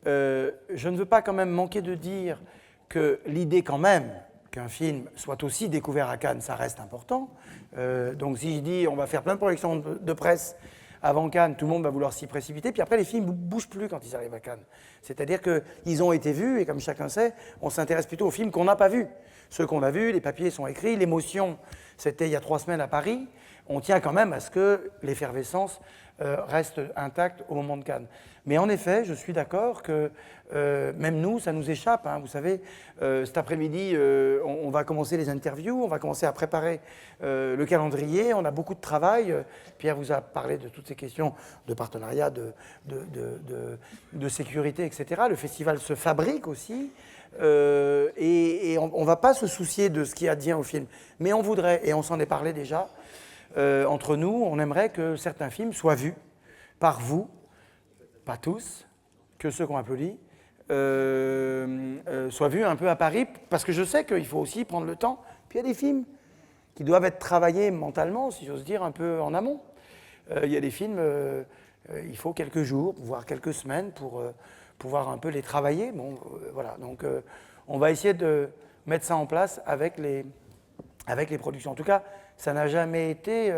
Je ne veux pas quand même manquer de dire que l'idée quand même qu'un film soit aussi découvert à Cannes, ça reste important. Donc si je dis on va faire plein de projections de presse avant Cannes, tout le monde va vouloir s'y précipiter, puis après les films ne bougent plus quand ils arrivent à Cannes. C'est-à-dire qu'ils ont été vus, et comme chacun sait, on s'intéresse plutôt aux films qu'on n'a pas vus. Ceux qu'on a vus, les papiers sont écrits, l'émotion, c'était il y a 3 semaines à Paris. On tient quand même à ce que l'effervescence reste intacte au moment de Cannes. Mais en effet, je suis d'accord que même nous, ça nous échappe. Hein. Vous savez, cet après-midi, on va commencer les interviews, on va commencer à préparer le calendrier, on a beaucoup de travail. Pierre vous a parlé de toutes ces questions de partenariat, de sécurité, etc. Le festival se fabrique aussi. Et on ne va pas se soucier de ce qui advient au film. Mais on voudrait, et on s'en est parlé déjà, entre nous, on aimerait que certains films soient vus par vous, pas tous, que ceux qu'on applaudit, soient vus un peu à Paris, parce que je sais qu'il faut aussi prendre le temps. Puis il y a des films qui doivent être travaillés mentalement, si j'ose dire, un peu en amont. Il y a des films, il faut quelques jours, voire quelques semaines pour pouvoir un peu les travailler. Bon, voilà. Donc on va essayer de mettre ça en place avec les productions. En tout cas, ça n'a jamais été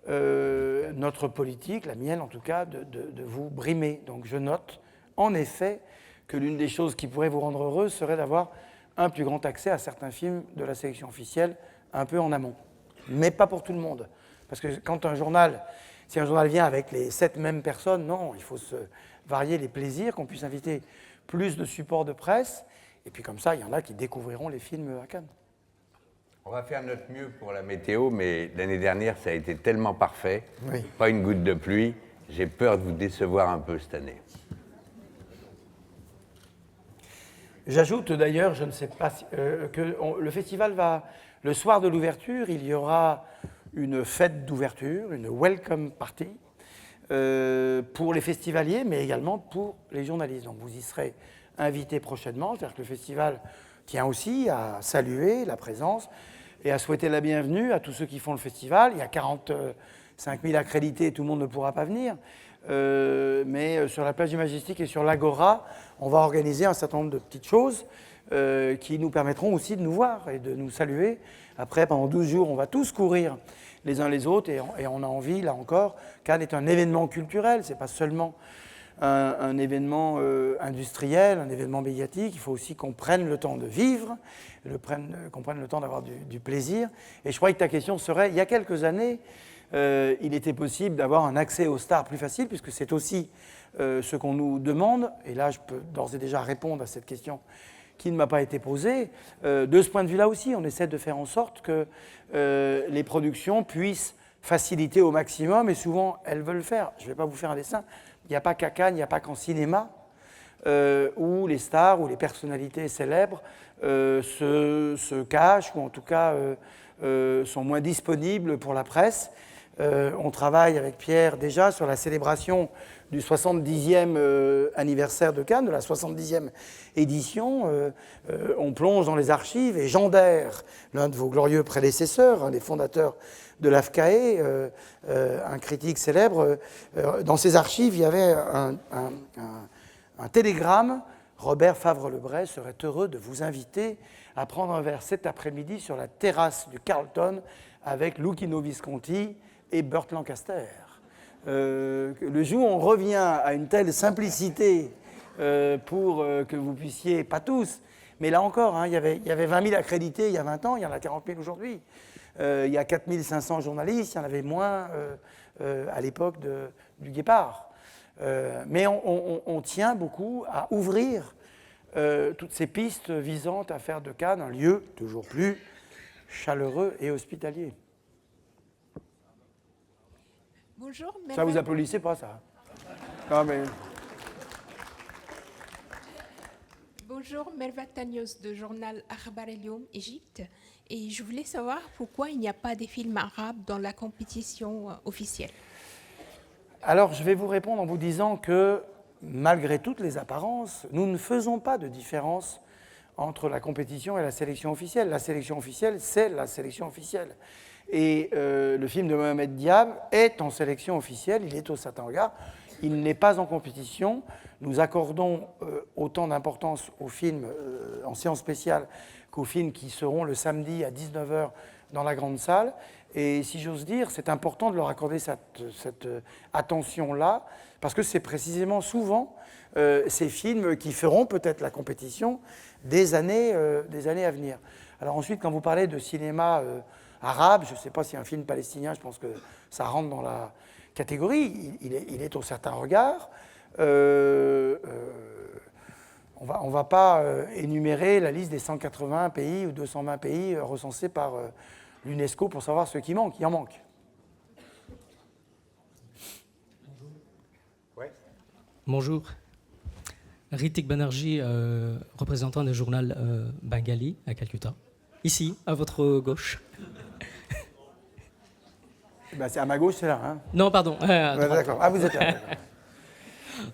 notre politique, la mienne en tout cas, de vous brimer. Donc je note en effet que l'une des choses qui pourrait vous rendre heureuse serait d'avoir un plus grand accès à certains films de la sélection officielle un peu en amont. Mais pas pour tout le monde. Parce que quand si un journal vient avec les 7 mêmes personnes, non, il faut se varier les plaisirs, qu'on puisse inviter plus de supports de presse. Et puis comme ça, il y en a qui découvriront les films à Cannes. On va faire notre mieux pour la météo, mais l'année dernière, ça a été tellement parfait. Oui. Pas une goutte de pluie. J'ai peur de vous décevoir un peu cette année. J'ajoute d'ailleurs, je ne sais pas, que le festival va... Le soir de l'ouverture, il y aura une fête d'ouverture, une welcome party, pour les festivaliers, mais également pour les journalistes. Donc vous y serez invités prochainement. C'est-à-dire que le festival tient aussi à saluer la présence et à souhaiter la bienvenue à tous ceux qui font le festival. Il y a 45 000 accrédités, tout le monde ne pourra pas venir. Mais sur la place du Majestic et sur l'Agora, on va organiser un certain nombre de petites choses qui nous permettront aussi de nous voir et de nous saluer. Après, pendant 12 jours, on va tous courir les uns les autres et on a envie, là encore, Cannes est un événement culturel, ce n'est pas seulement un événement industriel, un événement médiatique. Il faut aussi qu'on prenne le temps de vivre, qu'on prenne le temps d'avoir du plaisir. Et je crois que ta question serait, il y a quelques années, il était possible d'avoir un accès aux stars plus facile, puisque c'est aussi ce qu'on nous demande. Et là, je peux d'ores et déjà répondre à cette question qui ne m'a pas été posée. De ce point de vue-là aussi, on essaie de faire en sorte que les productions puissent faciliter au maximum, et souvent elles veulent le faire. Je ne vais pas vous faire un dessin. Il n'y a pas qu'à Cannes, il n'y a pas qu'en cinéma, où les stars ou les personnalités célèbres se cachent, ou en tout cas sont moins disponibles pour la presse. On travaille avec Pierre déjà sur la célébration du 70e anniversaire de Cannes, de la 70e édition. On plonge dans les archives, et Jean Daire, l'un de vos glorieux prédécesseurs, un des fondateurs de l'AFCAE, un critique célèbre, dans ses archives, il y avait un télégramme. Robert Favre-Lebray serait heureux de vous inviter à prendre un verre cet après-midi sur la terrasse du Carlton avec Luchino Visconti et Burt Lancaster. Le jour où on revient à une telle simplicité pour que vous puissiez, pas tous, mais là encore, hein, il y avait 20 000 accrédités il y a 20 ans, il y en a 40 000 aujourd'hui. Il y a 4 500 journalistes, il y en avait moins à l'époque du Guépard. Mais on tient beaucoup à ouvrir toutes ces pistes visant à faire de Cannes un lieu toujours plus chaleureux et hospitalier. Bonjour, Ça, vous applaudissez pas, ça? Non, mais... Bonjour, Merva Tagnos de journal Akhbar El-Yom, Égypte. Et je voulais savoir pourquoi il n'y a pas de films arabes dans la compétition officielle. Alors, je vais vous répondre en vous disant que, malgré toutes les apparences, nous ne faisons pas de différence entre la compétition et la sélection officielle. La sélection officielle, c'est la sélection officielle. Et le film de Mohamed Diab est en sélection officielle, il est au Satanga, il n'est pas en compétition. Nous accordons autant d'importance aux films en séance spéciale qu'aux films qui seront le samedi à 19h dans la grande salle. Et si j'ose dire, c'est important de leur accorder cette attention-là, parce que c'est précisément souvent ces films qui feront peut-être la compétition des années à venir. Alors ensuite, quand vous parlez de cinéma arabe, je ne sais pas si un film palestinien, je pense que ça rentre dans la catégorie, il est au certain regard. On ne va pas énumérer la liste des 180 pays ou 220 pays recensés par l'UNESCO pour savoir ce qui manque. Il en manque. Ouais. Bonjour. Ritik Banerjee, représentant du journal Bengali à Calcutta. Ici, à votre gauche. Ben, c'est à ma gauche, c'est là. Hein. Non, pardon. D'accord. Ah, vous êtes là.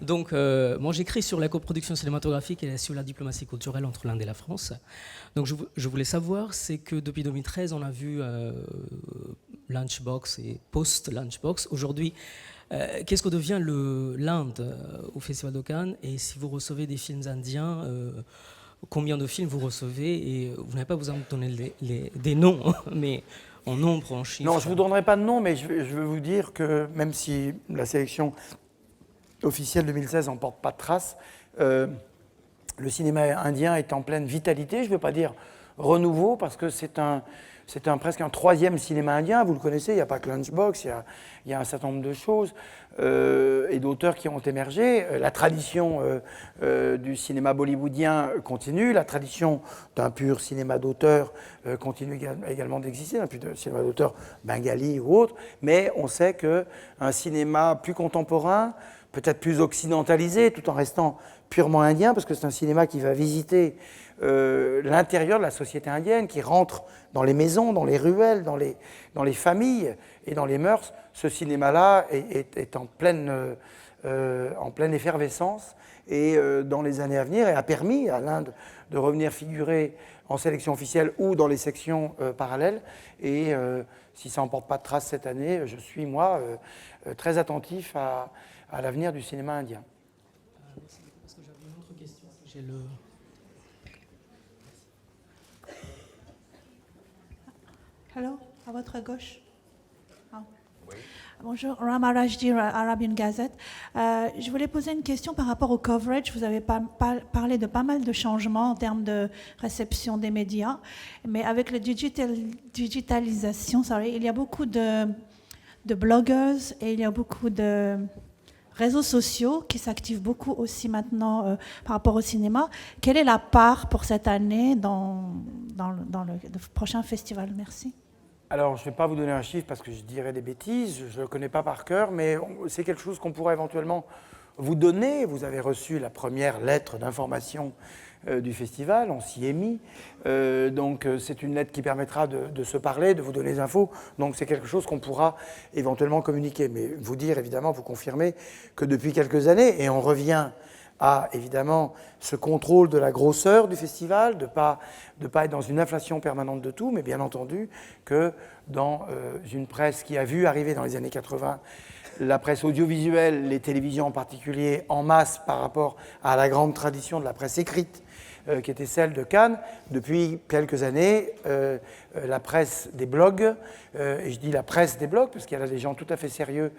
Donc, moi, j'écris sur la coproduction cinématographique et sur la diplomatie culturelle entre l'Inde et la France. Donc, je voulais savoir, c'est que depuis 2013, on a vu Lunchbox et post-Lunchbox. Aujourd'hui, qu'est-ce que devient l'Inde au Festival de Cannes? Et si vous recevez des films indiens, combien de films vous recevez? Et vous n'avez pas besoin de donner des noms, mais en nombre, en chiffres. Non, je ne vous donnerai pas de nom, mais je veux vous dire que même si la sélection officielle 2016 n'en porte pas de trace, le cinéma indien est en pleine vitalité. Je ne veux pas dire renouveau, parce que c'est presque un troisième cinéma indien. Vous le connaissez, il n'y a pas que Lunchbox, il y a un certain nombre de choses et d'auteurs qui ont émergé. La tradition du cinéma bollywoodien continue, la tradition d'un pur cinéma d'auteur continue également d'exister, d'un pur cinéma d'auteur bengali ou autre, mais on sait qu'un cinéma plus contemporain, peut-être plus occidentalisé, tout en restant purement indien, parce que c'est un cinéma qui va visiter l'intérieur de la société indienne, qui rentre dans les maisons, dans les ruelles, dans les familles et dans les mœurs. Ce cinéma-là est en pleine effervescence et dans les années à venir, et a permis à l'Inde de revenir figurer en sélection officielle ou dans les sections parallèles. Et si ça n'emporte pas de trace cette année, je suis, moi, très attentif à l'avenir du cinéma indien. Parce que j'avais une autre question. Allô, à votre gauche. Ah. Oui. Bonjour, Rama Rajdi, Arabian Gazette. Je voulais poser une question par rapport au coverage. Vous avez parlé de pas mal de changements en termes de réception des médias, mais avec la digitalisation, il y a beaucoup de blogueuses et il y a beaucoup de réseaux sociaux qui s'activent beaucoup aussi maintenant par rapport au cinéma. Quelle est la part pour cette année dans le prochain festival? Merci. Alors, je ne vais pas vous donner un chiffre parce que je dirais des bêtises, je ne le connais pas par cœur, mais c'est quelque chose qu'on pourrait éventuellement vous donner. Vous avez reçu la première lettre d'information du festival, on s'y est mis. Donc, c'est une lettre qui permettra de se parler, de vous donner des infos. Donc, c'est quelque chose qu'on pourra éventuellement communiquer. Mais vous dire, évidemment, vous confirmer que depuis quelques années, et on revient à, évidemment, ce contrôle de la grosseur du festival, de pas être dans une inflation permanente de tout, mais bien entendu que dans une presse qui a vu arriver dans les années 80 la presse audiovisuelle, les télévisions en particulier, en masse par rapport à la grande tradition de la presse écrite, qui était celle de Cannes. Depuis quelques années, la presse des blogs, et je dis la presse des blogs parce qu'il y a des gens tout à fait sérieux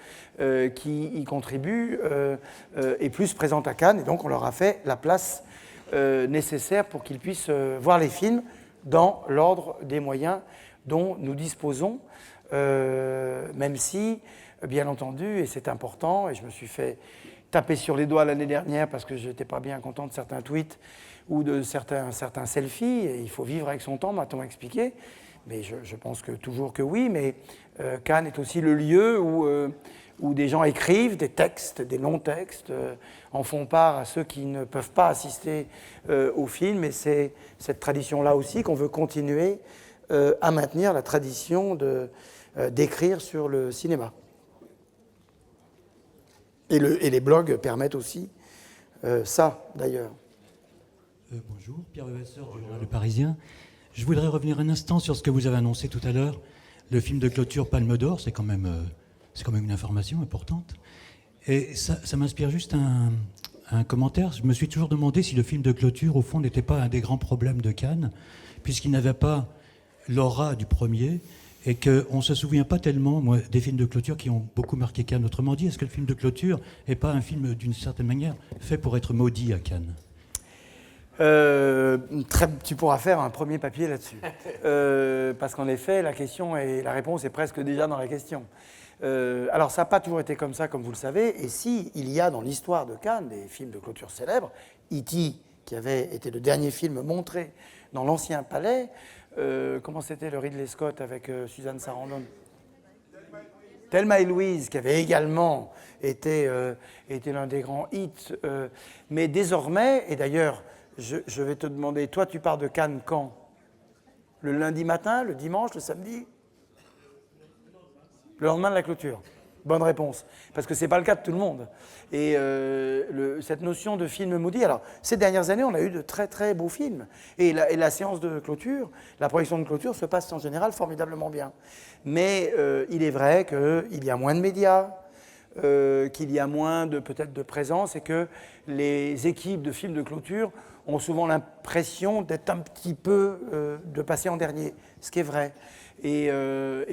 qui y contribuent, est plus présente à Cannes, et donc on leur a fait la place nécessaire pour qu'ils puissent voir les films dans l'ordre des moyens dont nous disposons, même si, bien entendu, et c'est important, et je me suis fait taper sur les doigts l'année dernière parce que je n'étais pas bien content de certains tweets ou de certains selfies, et il faut vivre avec son temps, m'a-t-on expliqué. Mais je pense que toujours que oui, mais Cannes est aussi le lieu où des gens écrivent des textes, des longs textes, en font part à ceux qui ne peuvent pas assister au film, et c'est cette tradition-là aussi qu'on veut continuer à maintenir, la tradition d'écrire sur le cinéma. Et les blogs permettent aussi ça, d'ailleurs. Bonjour, Pierre Levasseur du journal Le Parisien. Je voudrais revenir un instant sur ce que vous avez annoncé tout à l'heure. Le film de clôture Palme d'Or, c'est quand même une information importante. Et ça m'inspire juste un commentaire. Je me suis toujours demandé si le film de clôture, au fond, n'était pas un des grands problèmes de Cannes, puisqu'il n'avait pas l'aura du premier, et qu'on ne se souvient pas tellement, moi, des films de clôture qui ont beaucoup marqué Cannes. Autrement dit, est-ce que le film de clôture n'est pas un film, d'une certaine manière, fait pour être maudit à Cannes ? Tu pourras faire un premier papier là-dessus. Parce qu'en effet, la réponse est presque déjà dans la question. Alors, ça n'a pas toujours été comme ça, comme vous le savez. Et si il y a dans l'histoire de Cannes des films de clôture célèbres, E.T., qui avait été le dernier film montré dans l'ancien palais, comment c'était le Ridley Scott avec Suzanne Sarandon ? Thelma et Louise, qui avait également été l'un des grands hits. Mais désormais, et d'ailleurs, je vais te demander, toi tu pars de Cannes quand ? Le lundi matin, le dimanche, le samedi ? Le lendemain de la clôture. Bonne réponse. Parce que ce n'est pas le cas de tout le monde. Et cette notion de film maudit, alors ces dernières années, on a eu de très très beaux films. Et la séance de clôture, la projection de clôture se passe en général formidablement bien. Mais il est vrai qu'il y a moins de médias, qu'il y a moins peut-être de présence, et que les équipes de films de clôture ont souvent l'impression d'être un petit peu, de passer en dernier, ce qui est vrai. Et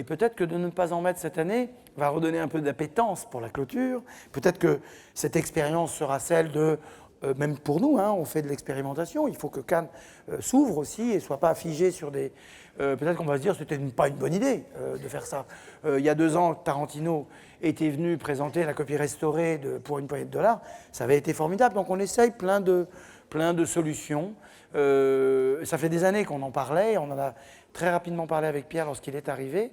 peut-être que de ne pas en mettre cette année va redonner un peu d'appétence pour la clôture. Peut-être que cette expérience sera celle de, même pour nous, on fait de l'expérimentation, il faut que Cannes s'ouvre aussi et ne soit pas figé sur des... peut-être qu'on va se dire que c'était pas une bonne idée de faire ça. Il y a 2 ans, Tarantino était venu présenter la copie restaurée pour une poignée de $. Ça avait été formidable. Donc on essaye plein de solutions. Ça fait des années qu'on en parlait, on en a très rapidement parlé avec Pierre lorsqu'il est arrivé,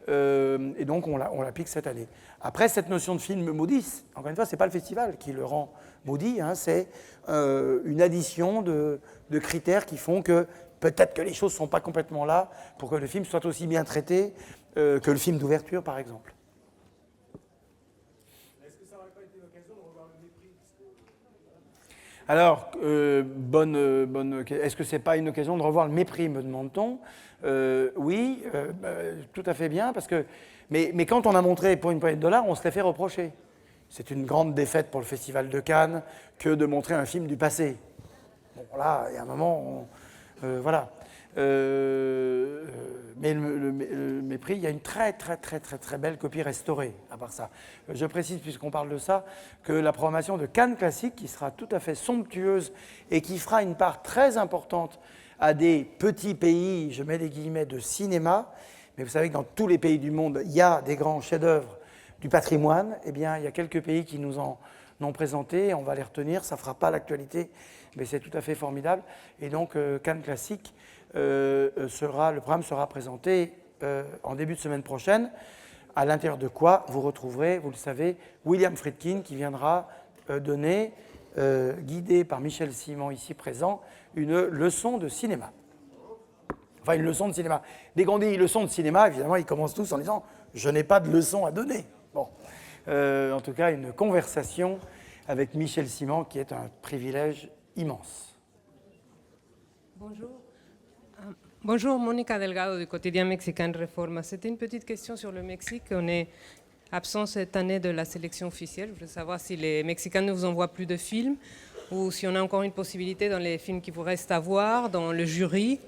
et donc on l'applique cette année. Après, cette notion de film maudit, encore une fois, ce n'est pas le festival qui le rend maudit, c'est une addition de critères qui font que peut-être que les choses ne sont pas complètement là pour que le film soit aussi bien traité que le film d'ouverture, par exemple. Alors, est-ce que ce n'est pas une occasion de revoir le mépris, me demande-t-on ? Oui, tout à fait bien, parce que... Mais quand on a montré pour une poignée de $, on se l'est fait reprocher. C'est une grande défaite pour le Festival de Cannes que de montrer un film du passé. Bon, là, il y a un moment, voilà. Mais le mépris, il y a une très belle copie restaurée, à part ça. Je précise, puisqu'on parle de ça, que la programmation de Cannes Classique, qui sera tout à fait somptueuse et qui fera une part très importante à des petits pays, je mets des guillemets, de cinéma, mais vous savez que dans tous les pays du monde, il y a des grands chefs-d'œuvre du patrimoine. Eh bien, il y a quelques pays qui nous en ont présenté, on va les retenir, ça ne fera pas l'actualité, mais c'est tout à fait formidable. Et donc, Cannes Classique, le programme sera présenté en début de semaine prochaine, à l'intérieur de quoi vous retrouverez, vous le savez, William Friedkin qui viendra donner, guidé par Michel Simon ici présent, une leçon de cinéma. Enfin, une leçon de cinéma. Dès qu'on dit leçon de cinéma, évidemment, ils commencent tous en disant « je n'ai pas de leçon à donner ». Bon, en tout cas, une conversation avec Michel Simon qui est un privilège immense. Bonjour. Bonjour, Monica Delgado du quotidien mexicain Reforma. C'était une petite question sur le Mexique. On est absent cette année de la sélection officielle. Je voulais savoir si les Mexicains ne vous envoient plus de films ou si on a encore une possibilité dans les films qui vous restent à voir, dans le jury,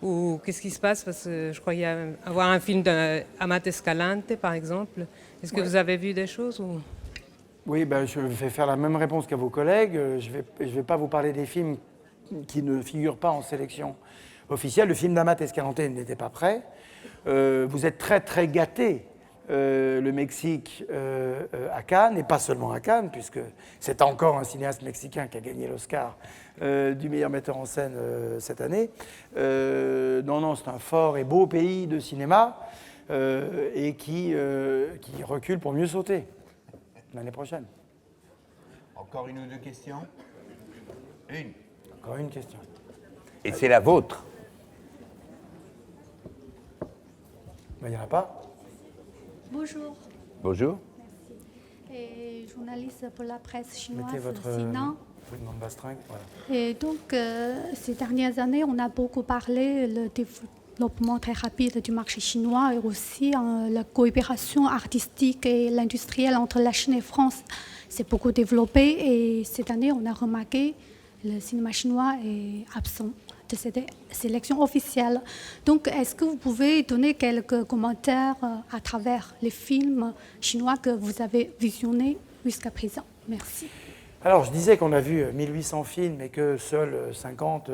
ou qu'est-ce qui se passe, parce que je croyais avoir un film d'Amat Escalante, par exemple. Est-ce que vous avez vu des choses ou... Oui, je vais faire la même réponse qu'à vos collègues. Je vais pas vous parler des films qui ne figurent pas en sélection officielle. Le film d'Amat Escalante n'était pas prêt. Vous êtes très, très gâtés, le Mexique, à Cannes, et pas seulement à Cannes, puisque c'est encore un cinéaste mexicain qui a gagné l'Oscar du meilleur metteur en scène cette année. Non, c'est un fort et beau pays de cinéma et qui recule pour mieux sauter l'année prochaine. Encore une ou deux questions? Une. Encore une question. Et c'est la vôtre. Il n'y en a pas. Bonjour. Bonjour. Et journaliste pour la presse chinoise. Mettez votre Sinan. bastringue. Voilà. Et donc, ces dernières années, on a beaucoup parlé le développement très rapide du marché chinois et aussi la coopération artistique et l'industrielle entre la Chine et la France s'est beaucoup développée. Et cette année, on a remarqué que le cinéma chinois est absent de cette sélection officielle. Donc, est-ce que vous pouvez donner quelques commentaires à travers les films chinois que vous avez visionnés jusqu'à présent? Merci. Alors, je disais qu'on a vu 1800 films et que seuls 50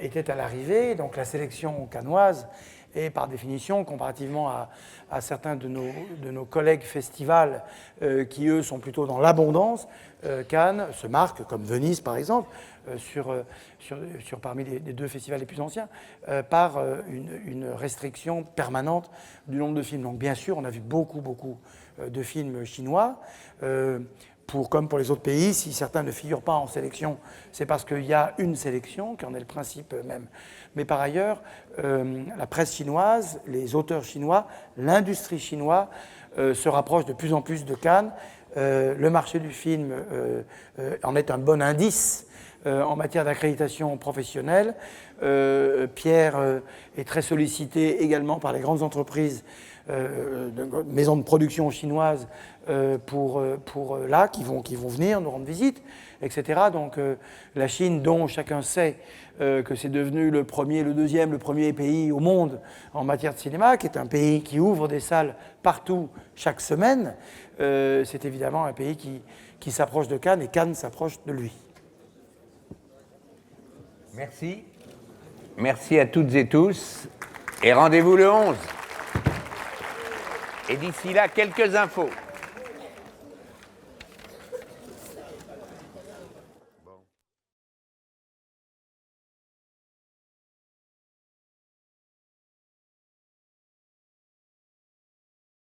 étaient à l'arrivée. Donc, la sélection cannoise est, par définition, comparativement à certains de nos collègues festivals qui, eux, sont plutôt dans l'abondance, Cannes se marque, comme Venise, par exemple, parmi les deux festivals les plus anciens, par une restriction permanente du nombre de films. Donc, bien sûr, on a vu beaucoup de films chinois. Comme pour les autres pays, si certains ne figurent pas en sélection, c'est parce qu'il y a une sélection, qui en est le principe même. Mais par ailleurs, la presse chinoise, les auteurs chinois, l'industrie chinoise se rapproche de plus en plus de Cannes. Le marché du film en est un bon indice en matière d'accréditation professionnelle. Pierre est très sollicité également par les grandes entreprises, maisons de production chinoises qui vont venir nous rendre visite, etc. Donc la Chine, dont chacun sait que c'est devenu le premier pays au monde en matière de cinéma, qui est un pays qui ouvre des salles partout chaque semaine, c'est évidemment un pays qui s'approche de Cannes et Cannes s'approche de lui. Merci. Merci à toutes et tous. Et rendez-vous le 11. Et d'ici là, quelques infos.